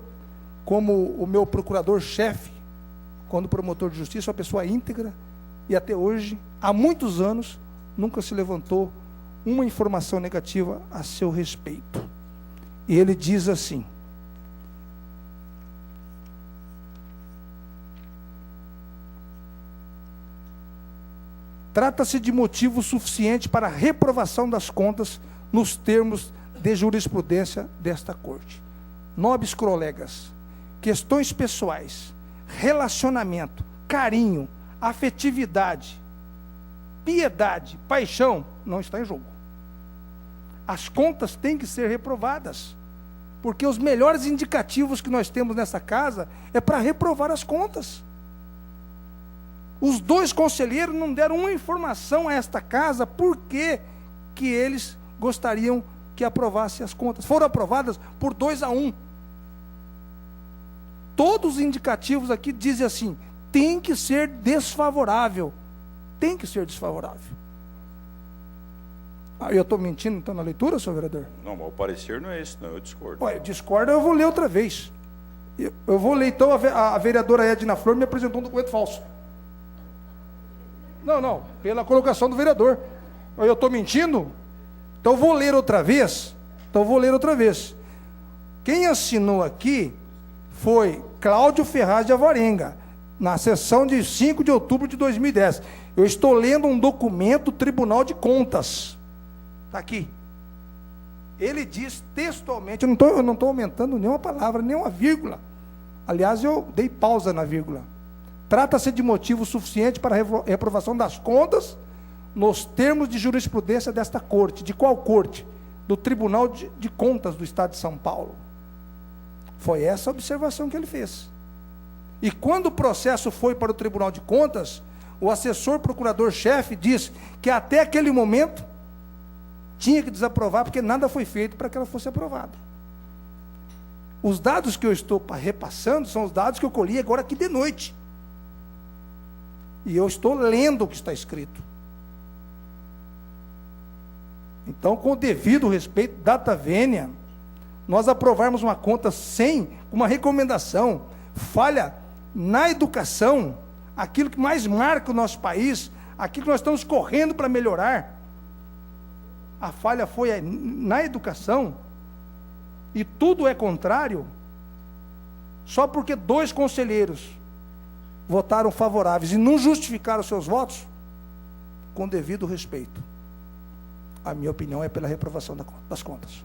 como o meu procurador-chefe, quando promotor de justiça, uma pessoa íntegra, e até hoje, há muitos anos, nunca se levantou uma informação negativa a seu respeito. E ele diz assim: trata-se de motivo suficiente para a reprovação das contas nos termos de jurisprudência desta corte. Nobres colegas, questões pessoais, relacionamento, carinho, afetividade, piedade, paixão, não está em jogo. As contas têm que ser reprovadas, porque os melhores indicativos que nós temos nessa casa é para reprovar as contas. Os 2 conselheiros não deram uma informação a esta casa por que eles gostariam que aprovasse as contas. Foram aprovadas por 2-1. Todos os indicativos aqui dizem assim, tem que ser desfavorável. Tem que ser desfavorável. Eu estou mentindo então na leitura, senhor vereador? Não, mas o parecer não é esse, não, eu discordo. Ué, discorda, eu vou ler outra vez. Eu vou ler, então, a vereadora Edna Flor me apresentou um documento falso. Não, pela colocação do vereador. Eu estou mentindo? Então eu vou ler outra vez. Quem assinou aqui foi Cláudio Ferraz de Alvarenga, na sessão de 5 de outubro de 2010. Eu estou lendo um documento do Tribunal de Contas. Está aqui. Ele diz textualmente, eu não estou aumentando nenhuma palavra, nenhuma vírgula. Aliás, eu dei pausa na vírgula. Trata-se de motivo suficiente para a reprovação das contas nos termos de jurisprudência desta corte. De qual corte? Do Tribunal de Contas do Estado de São Paulo. Foi essa a observação que ele fez. E quando o processo foi para o Tribunal de Contas, o assessor procurador-chefe disse que até aquele momento tinha que desaprovar, porque nada foi feito para que ela fosse aprovada. Os dados que eu estou repassando são os dados que eu colhi agora aqui de noite. E eu estou lendo o que está escrito. Então, com o devido respeito, data vênia, nós aprovarmos uma conta sem uma recomendação, falha na educação, aquilo que mais marca o nosso país, aquilo que nós estamos correndo para melhorar. A falha foi na educação, e tudo é contrário, só porque 2 conselheiros votaram favoráveis e não justificaram seus votos, com devido respeito. A minha opinião é pela reprovação das contas.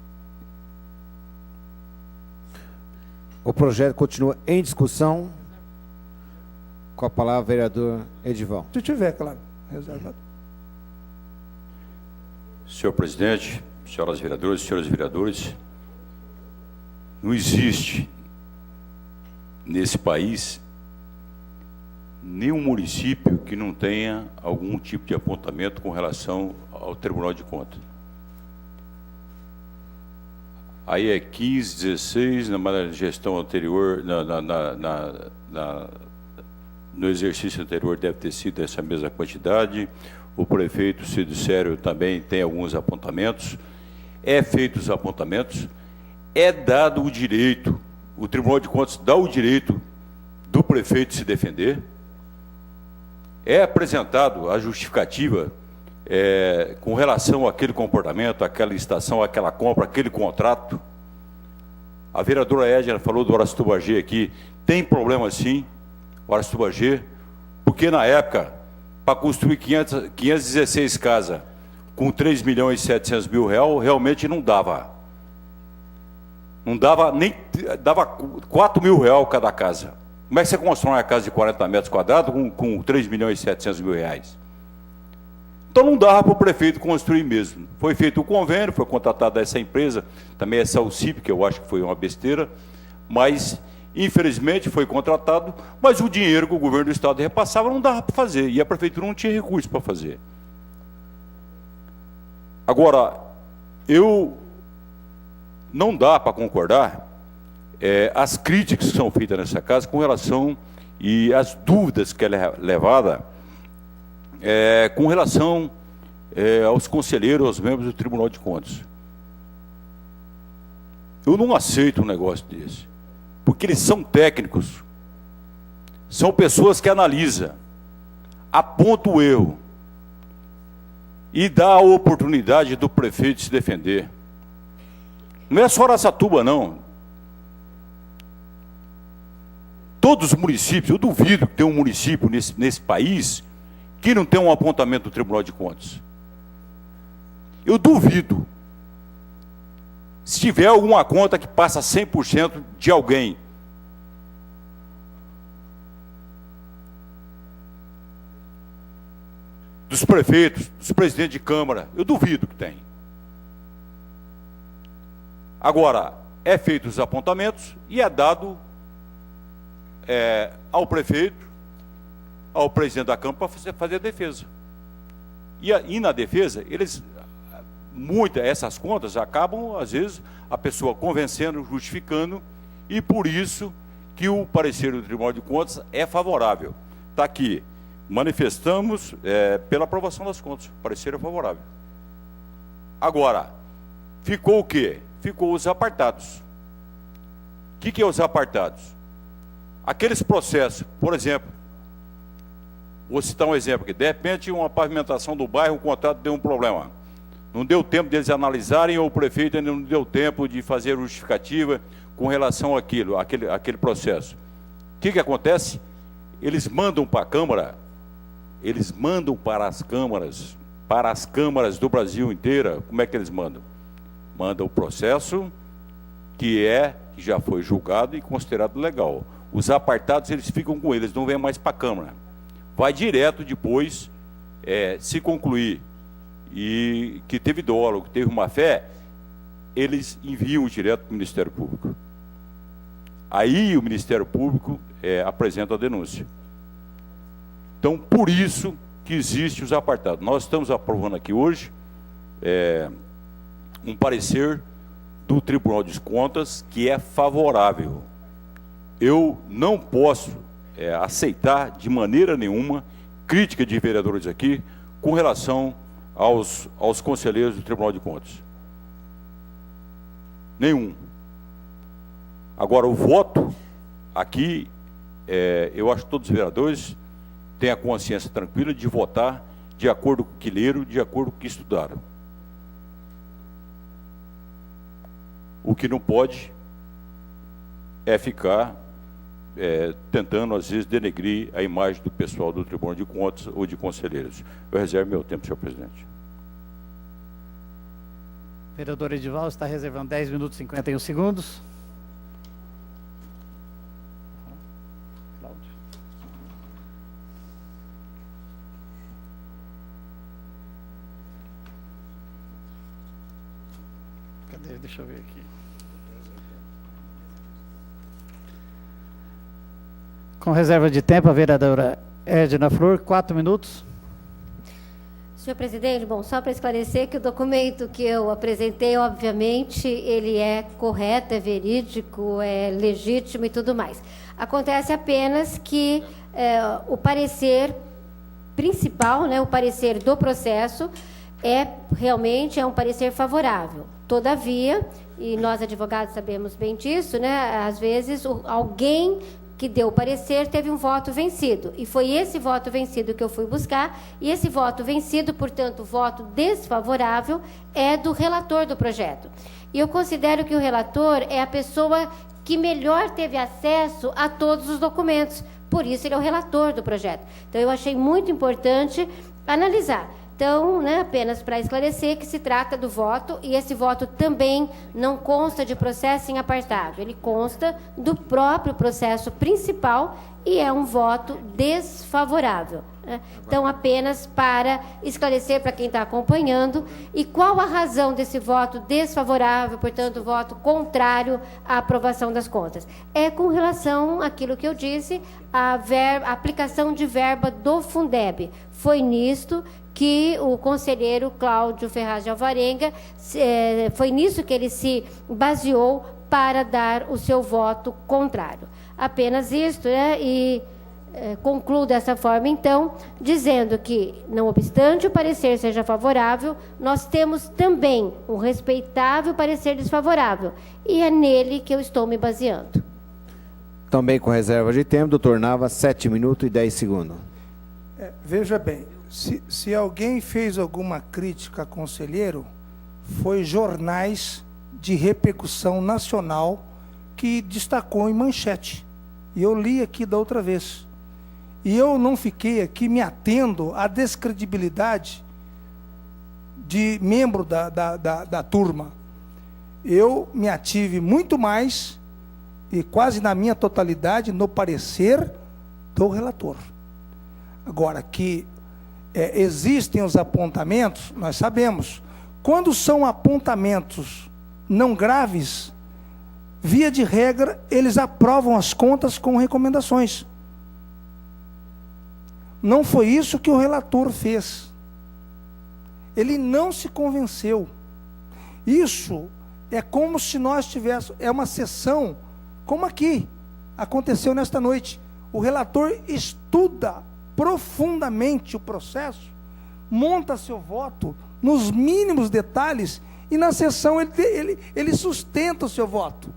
O projeto continua em discussão. Com a palavra, vereador Edival. Se tiver, claro. Reservado. Senhor presidente, senhoras vereadoras e senhores vereadores, não existe nesse país nenhum município que não tenha algum tipo de apontamento com relação ao Tribunal de Contas. Aí é 15, 16, na gestão anterior, no exercício anterior deve ter sido essa mesma quantidade. O prefeito Cídio Sério também tem alguns apontamentos. É feito os apontamentos, é dado o direito, o Tribunal de Contas dá o direito do prefeito se defender. É apresentado a justificativa com relação àquele comportamento, àquela licitação, àquela compra, àquele contrato. A vereadora Edna falou do Horácio Tubagê aqui, tem problema sim, Horácio Tubagê, porque na época, para construir 516 casas com 3 milhões e 700 mil reais, realmente não dava. Não dava nem, dava 4 mil reais cada casa. Como é que você constrói uma casa de 40 metros quadrados com 3 milhões e 700 mil reais? Então não dava para o prefeito construir mesmo. Foi feito o convênio, foi contratada essa empresa, também essa UCIP, que eu acho que foi uma besteira, mas infelizmente foi contratado, mas o dinheiro que o governo do estado repassava não dava para fazer, e a prefeitura não tinha recursos para fazer. Agora, não dá para concordar as críticas que são feitas nessa casa com relação e as dúvidas que ela é levada com relação aos conselheiros, aos membros do Tribunal de Contas. Eu não aceito um negócio desse, porque eles são técnicos, são pessoas que analisam, apontam o erro e dá a oportunidade do prefeito se defender. Não é só Araçatuba, não. Todos os municípios, eu duvido que tenha um município nesse país que não tem um apontamento do Tribunal de Contas. Eu duvido. Se tiver alguma conta que passa 100% de alguém, dos prefeitos, dos presidentes de Câmara, eu duvido que tem. Agora, é feito os apontamentos e é dado ao prefeito, ao presidente da Câmara, para fazer a defesa. E na defesa, essas contas acabam, às vezes, a pessoa convencendo, justificando, e por isso que o parecer do Tribunal de Contas é favorável. Está aqui. Manifestamos pela aprovação das contas. O parecer é favorável. Agora, ficou o quê? Ficou os apartados. O que é os apartados? Aqueles processos, por exemplo, vou citar um exemplo aqui. De repente, uma pavimentação do bairro, o contrato deu um problema. Não deu tempo deles analisarem, ou o prefeito ainda não deu tempo de fazer justificativa com relação àquilo, aquele processo. O que acontece? Eles mandam para a Câmara, eles mandam para as câmaras do Brasil inteira. Como é que eles mandam? Mandam o processo que já foi julgado e considerado legal. Os apartados, eles ficam com eles, não vêm mais para a Câmara. Vai direto depois, se concluir e que teve dolo, que teve má fé, eles enviam direto para o Ministério Público. Aí o Ministério Público apresenta a denúncia. Então, por isso que existem os apartados. Nós estamos aprovando aqui hoje um parecer do Tribunal de Contas que é favorável. Eu não posso aceitar de maneira nenhuma crítica de vereadores aqui com relação aos conselheiros do Tribunal de Contas. Nenhum. Agora, o voto aqui, eu acho que todos os vereadores têm a consciência tranquila de votar de acordo com o que leram, de acordo com o que estudaram. O que não pode é ficar tentando, às vezes, denegrir a imagem do pessoal do Tribunal de Contas ou de conselheiros. Eu reservo meu tempo, senhor presidente. Vereador Edivaldo está reservando 10 minutos e 51 segundos. Cláudio. Cadê? Deixa eu ver aqui. Com reserva de tempo, a vereadora Edna Flor, 4 minutos. Senhor presidente, bom, só para esclarecer que o documento que eu apresentei, obviamente, ele é correto, é verídico, é legítimo e tudo mais. Acontece apenas que o parecer principal, né, o parecer do processo, realmente é um parecer favorável. Todavia, e nós advogados sabemos bem disso, né, às vezes alguém que deu o parecer teve um voto vencido. E foi esse voto vencido que eu fui buscar, e esse voto vencido, portanto, voto desfavorável, é do relator do projeto. E eu considero que o relator é a pessoa que melhor teve acesso a todos os documentos. Por isso, ele é o relator do projeto. Então, eu achei muito importante analisar. Então, né, apenas para esclarecer que se trata do voto, e esse voto também não consta de processo em apartado, ele consta do próprio processo principal e é um voto desfavorável. Né? Então, apenas para esclarecer para quem está acompanhando, e qual a razão desse voto desfavorável, portanto, voto contrário à aprovação das contas. É com relação àquilo que eu disse, a aplicação de verba do Fundeb. Foi nisto que o conselheiro Cláudio Ferraz de Alvarenga, foi nisso que ele se baseou para dar o seu voto contrário. Apenas isto, né? E concluo dessa forma, então, dizendo que, não obstante o parecer seja favorável, nós temos também um respeitável parecer desfavorável, e é nele que eu estou me baseando. Também com reserva de tempo, doutor Nava, 7 minutos e 10 segundos. Veja bem, se alguém fez alguma crítica a conselheiro, foi jornais de repercussão nacional que destacou em manchete. E eu li aqui da outra vez. E eu não fiquei aqui me atendo à descredibilidade de membro da turma. eu me ative muito mais, e quase na minha totalidade, no parecer do relator. Agora, que existem os apontamentos, nós sabemos. Quando são apontamentos não graves, via de regra, eles aprovam as contas com recomendações. Não foi isso que o relator fez. Ele não se convenceu. Isso é como se nós tivéssemos, é uma sessão, como aqui, aconteceu nesta noite. O relator estuda profundamente o processo, monta seu voto nos mínimos detalhes, e na sessão ele sustenta o seu voto.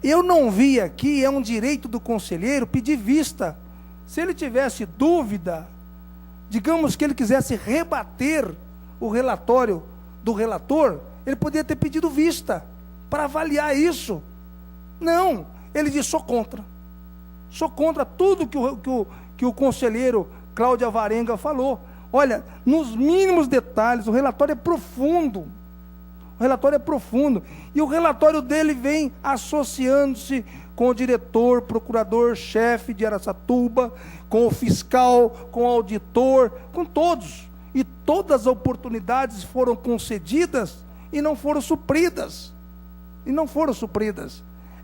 Eu não vi aqui, é um direito do conselheiro pedir vista. Se ele tivesse dúvida, digamos que ele quisesse rebater o relatório do relator, ele poderia ter pedido vista para avaliar isso. Não, ele disse: sou contra tudo que o conselheiro Cláudio Alvarenga falou. Olha, nos mínimos detalhes, o relatório é profundo. O relatório é profundo. E o relatório dele vem associando-se com o diretor, procurador-chefe de Araçatuba, com o fiscal, com o auditor, com todos. E todas as oportunidades foram concedidas e não foram supridas.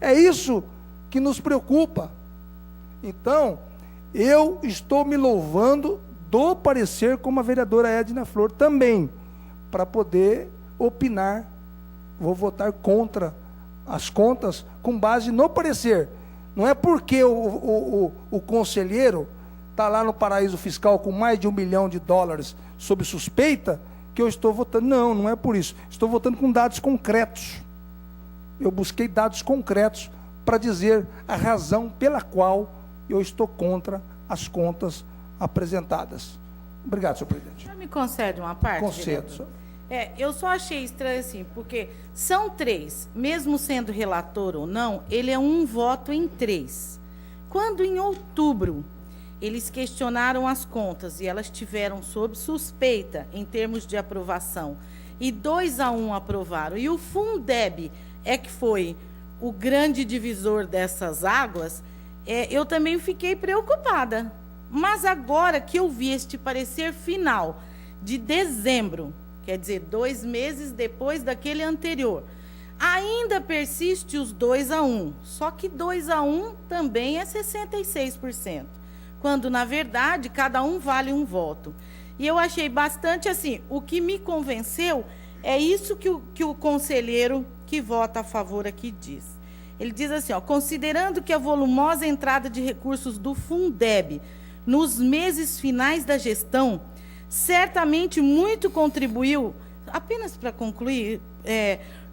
É isso que nos preocupa. Então, eu estou me louvando do parecer como a vereadora Edna Flor também, para poder opinar. Vou votar contra as contas com base no parecer. Não é porque o conselheiro está lá no paraíso fiscal com mais de $1 milhão sob suspeita que eu estou votando. Não, não é por isso. Estou votando com dados concretos. Eu busquei dados concretos para dizer a razão pela qual eu estou contra as contas apresentadas. Obrigado, senhor presidente. Já me concede uma parte? Concedo, senhor. Eu só achei estranho assim, porque são 3, mesmo sendo relator ou não, ele é um voto em 3. Quando em outubro eles questionaram as contas e elas tiveram sob suspeita em termos de aprovação, e 2-1 aprovaram, e o Fundeb é que foi o grande divisor dessas águas, eu também fiquei preocupada. Mas agora que eu vi este parecer final de dezembro, quer dizer, 2 meses depois daquele anterior, ainda persiste os 2-1, só que 2-1 também é 66%, quando, na verdade, cada um vale um voto. E eu achei bastante assim, o que me convenceu é isso que o conselheiro que vota a favor aqui diz. Ele diz assim, considerando que a volumosa entrada de recursos do Fundeb nos meses finais da gestão certamente muito contribuiu, apenas para concluir,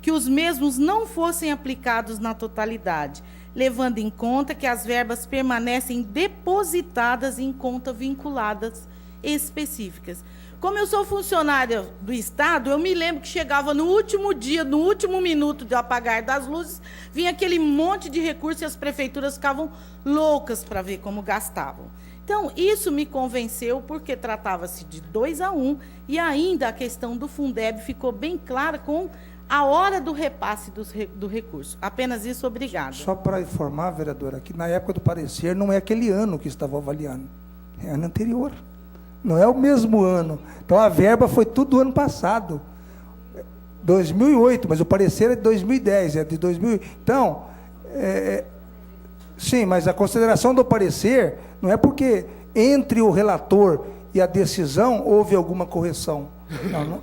que os mesmos não fossem aplicados na totalidade, levando em conta que as verbas permanecem depositadas em contas vinculadas específicas. Como eu sou funcionária do Estado, eu me lembro que chegava no último dia, no último minuto de apagar das luzes, vinha aquele monte de recursos e as prefeituras ficavam loucas para ver como gastavam. Então, isso me convenceu, porque tratava-se de 2-1, e ainda a questão do Fundeb ficou bem clara com a hora do repasse do recurso. Apenas isso, obrigada. Só para informar, vereadora, que na época do parecer não é aquele ano que estava avaliando, é ano anterior. Não é o mesmo ano. Então, a verba foi tudo do ano passado, 2008, mas o parecer é de 2010, é de 2000. Então, sim, mas a consideração do parecer não é porque entre o relator e a decisão houve alguma correção. Não.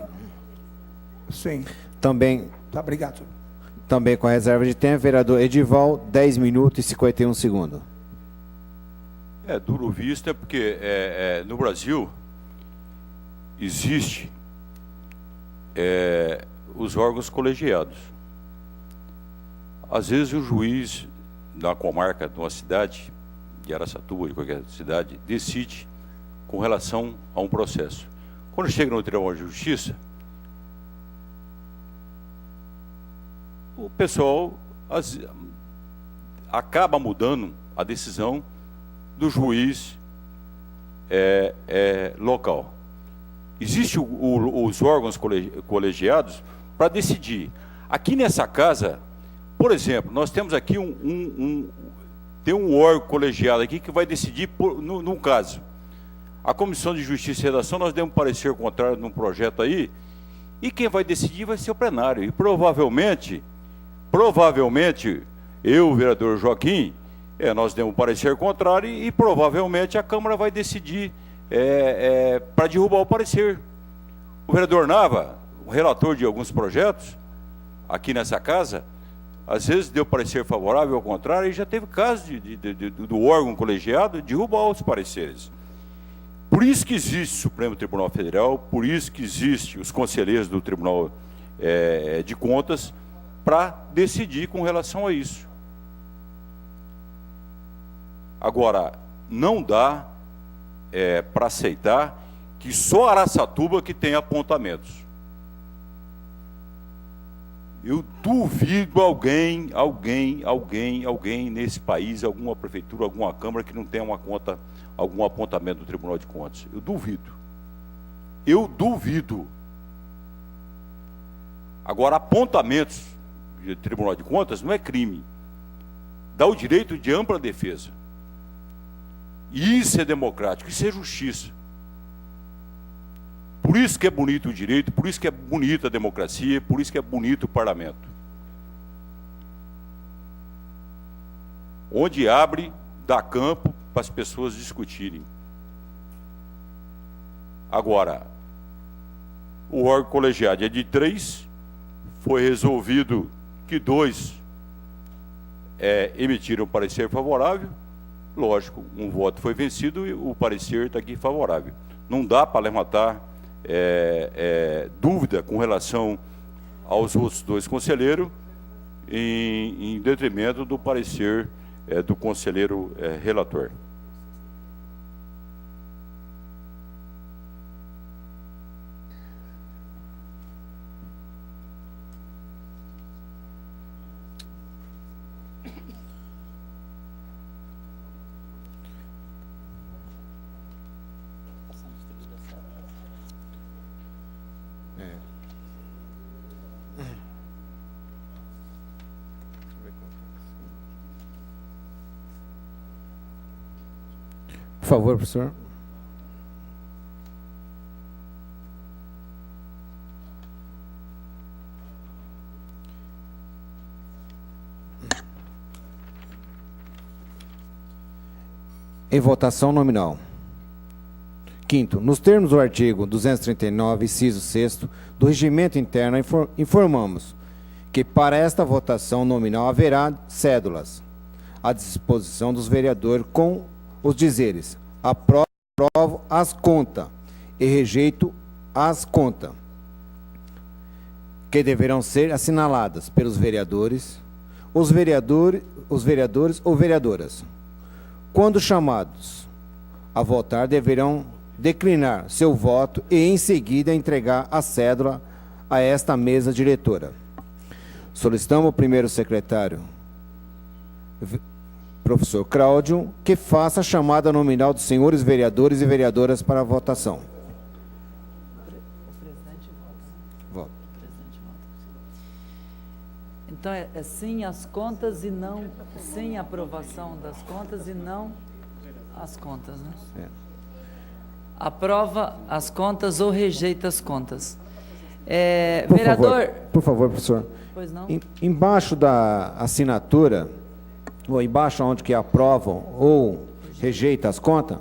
Sim. Também. Tá, obrigado, senhor. Também com a reserva de tempo, vereador Edival, 10 minutos e 51 segundos. É duro vista, porque no Brasil existe os órgãos colegiados. Às vezes o juiz da comarca de uma cidade, de Araçatuba, de qualquer cidade, decide com relação a um processo. Quando chega no Tribunal de Justiça, o pessoal acaba mudando a decisão do juiz local. Existem os órgãos colegiados para decidir. Aqui nessa casa, por exemplo, nós temos aqui tem um órgão colegiado aqui que vai decidir num caso. A Comissão de Justiça e Redação, nós demos um parecer contrário num projeto aí, e quem vai decidir vai ser o plenário. E provavelmente, eu, o vereador Joaquim, nós demos um parecer contrário e provavelmente a Câmara vai decidir para derrubar o parecer. O vereador Nava, o relator de alguns projetos, aqui nessa casa, às vezes deu parecer favorável ao contrário, e já teve casos do órgão colegiado derrubar os pareceres. Por isso que existe o Supremo Tribunal Federal, por isso que existe os conselheiros do Tribunal de Contas, para decidir com relação a isso. Agora, não dá para aceitar que só Araçatuba que tem apontamentos. Eu duvido alguém nesse país, alguma prefeitura, alguma Câmara que não tenha algum apontamento do Tribunal de Contas. Eu duvido. Agora, apontamentos do Tribunal de Contas não é crime. Dá o direito de ampla defesa. E isso é democrático, isso é justiça. Por isso que é bonito o direito, por isso que é bonita a democracia, por isso que é bonito o parlamento. Onde abre, dá campo para as pessoas discutirem. Agora, o órgão colegiado é de 3, foi resolvido que 2 emitiram parecer favorável. Lógico, um voto foi vencido e o parecer está aqui favorável. Não dá para levantar dúvida com relação aos outros 2 conselheiros em detrimento do parecer do conselheiro relator. Por favor, professor. Em votação nominal. Quinto, nos termos do artigo 239, inciso 6º, do Regimento Interno, informamos que para esta votação nominal haverá cédulas à disposição dos vereadores com os dizeres: aprovo as contas e rejeito as contas, que deverão ser assinaladas pelos vereadores, os vereadores ou vereadoras. Quando chamados a votar, deverão declinar seu voto e, em seguida, entregar a cédula a esta mesa diretora. Solicitamos ao primeiro secretário, professor Cláudio, que faça a chamada nominal dos senhores vereadores e vereadoras para a votação. Voto. Então, é sim as contas e não, sim a aprovação das contas e não as contas, né? Aprova as contas ou rejeita as contas. Vereador... Por favor, professor. Pois não? Embaixo da assinatura, ou embaixo onde que aprovam ou rejeita as contas,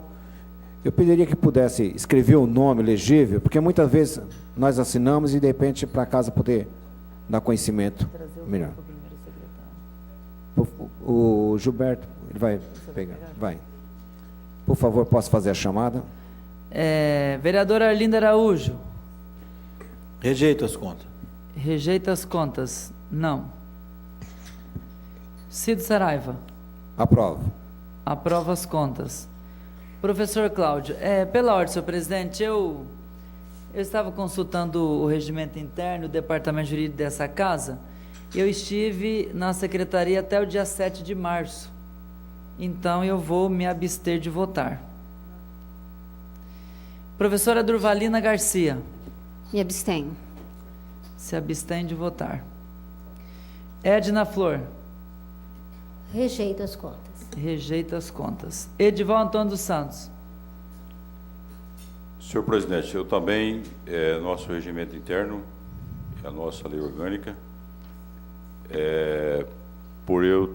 eu pediria que pudesse escrever o nome legível, porque muitas vezes nós assinamos e, de repente, para casa poder dar conhecimento melhor. O Gilberto, ele vai pegar. Vai. Por favor, posso fazer a chamada? Vereadora Arlinda Araújo. Rejeito as contas. Rejeita as contas. Não. Cido Saraiva. Aprovo. Aprova as contas. Professor Cláudio, pela ordem, senhor presidente, eu estava consultando o regimento interno, o departamento jurídico dessa casa, e eu estive na secretaria até o dia 7 de março. Então, eu vou me abster de votar. Professora Durvalina Garcia. Me abstenho. Se abstém de votar. Edna Flor. Rejeito as contas. Rejeita as contas. Edival Antônio dos Santos. Senhor presidente, eu também, nosso regimento interno, a nossa lei orgânica, por eu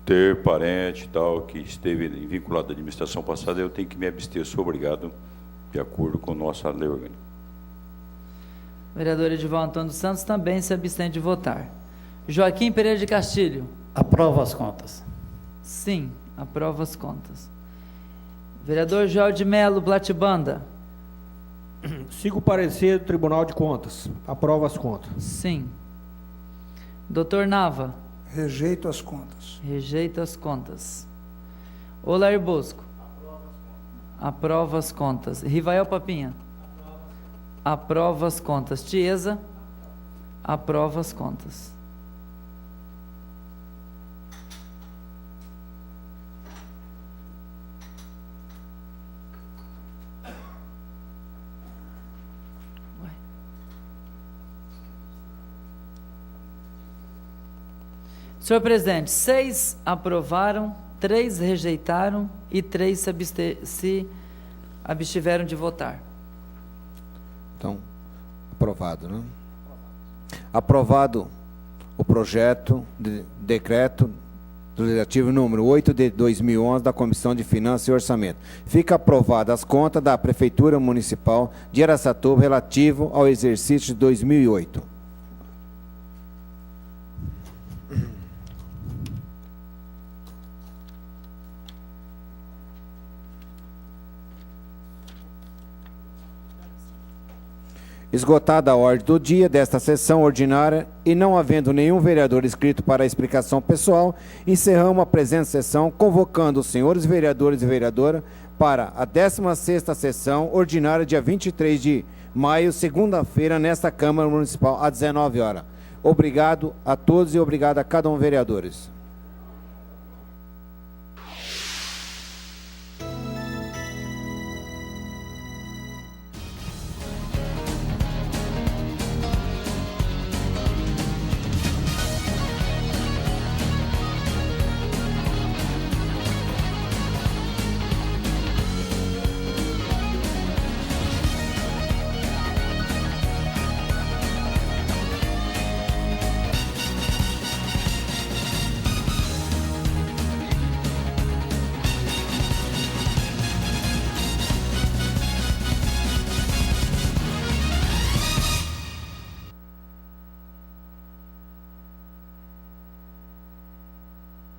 ter parente e tal, que esteve vinculado à administração passada, eu tenho que me abster, sou obrigado, de acordo com nossa lei orgânica. Vereador Edival Antônio dos Santos também se abstém de votar. Joaquim Pereira de Castilho. Aprova as contas. Sim, aprova as contas. Vereador Joel de Melo Blatibanda. Sigo o parecer do Tribunal de Contas. Aprova as contas. Sim. Doutor Nava. Rejeito as contas. Rejeita as contas. Olair Bosco. Aprova as contas. Rivael Papinha. Aprova as contas. Tiesa. Aprova as contas. Senhor presidente, 6 aprovaram, 3 rejeitaram e 3 se abstiveram de votar. Então, aprovado, né? Aprovado o projeto de decreto do Legislativo número 8 de 2011 da Comissão de Finanças e Orçamento. Fica aprovada as contas da Prefeitura Municipal de Araçatuba relativo ao exercício de 2008. Esgotada a ordem do dia desta sessão ordinária e não havendo nenhum vereador inscrito para a explicação pessoal, encerramos a presente sessão, convocando os senhores vereadores e vereadora para a 16ª sessão ordinária, dia 23 de maio, segunda-feira, nesta Câmara Municipal, às 19 horas. Obrigado a todos e obrigado a cada um, vereadores.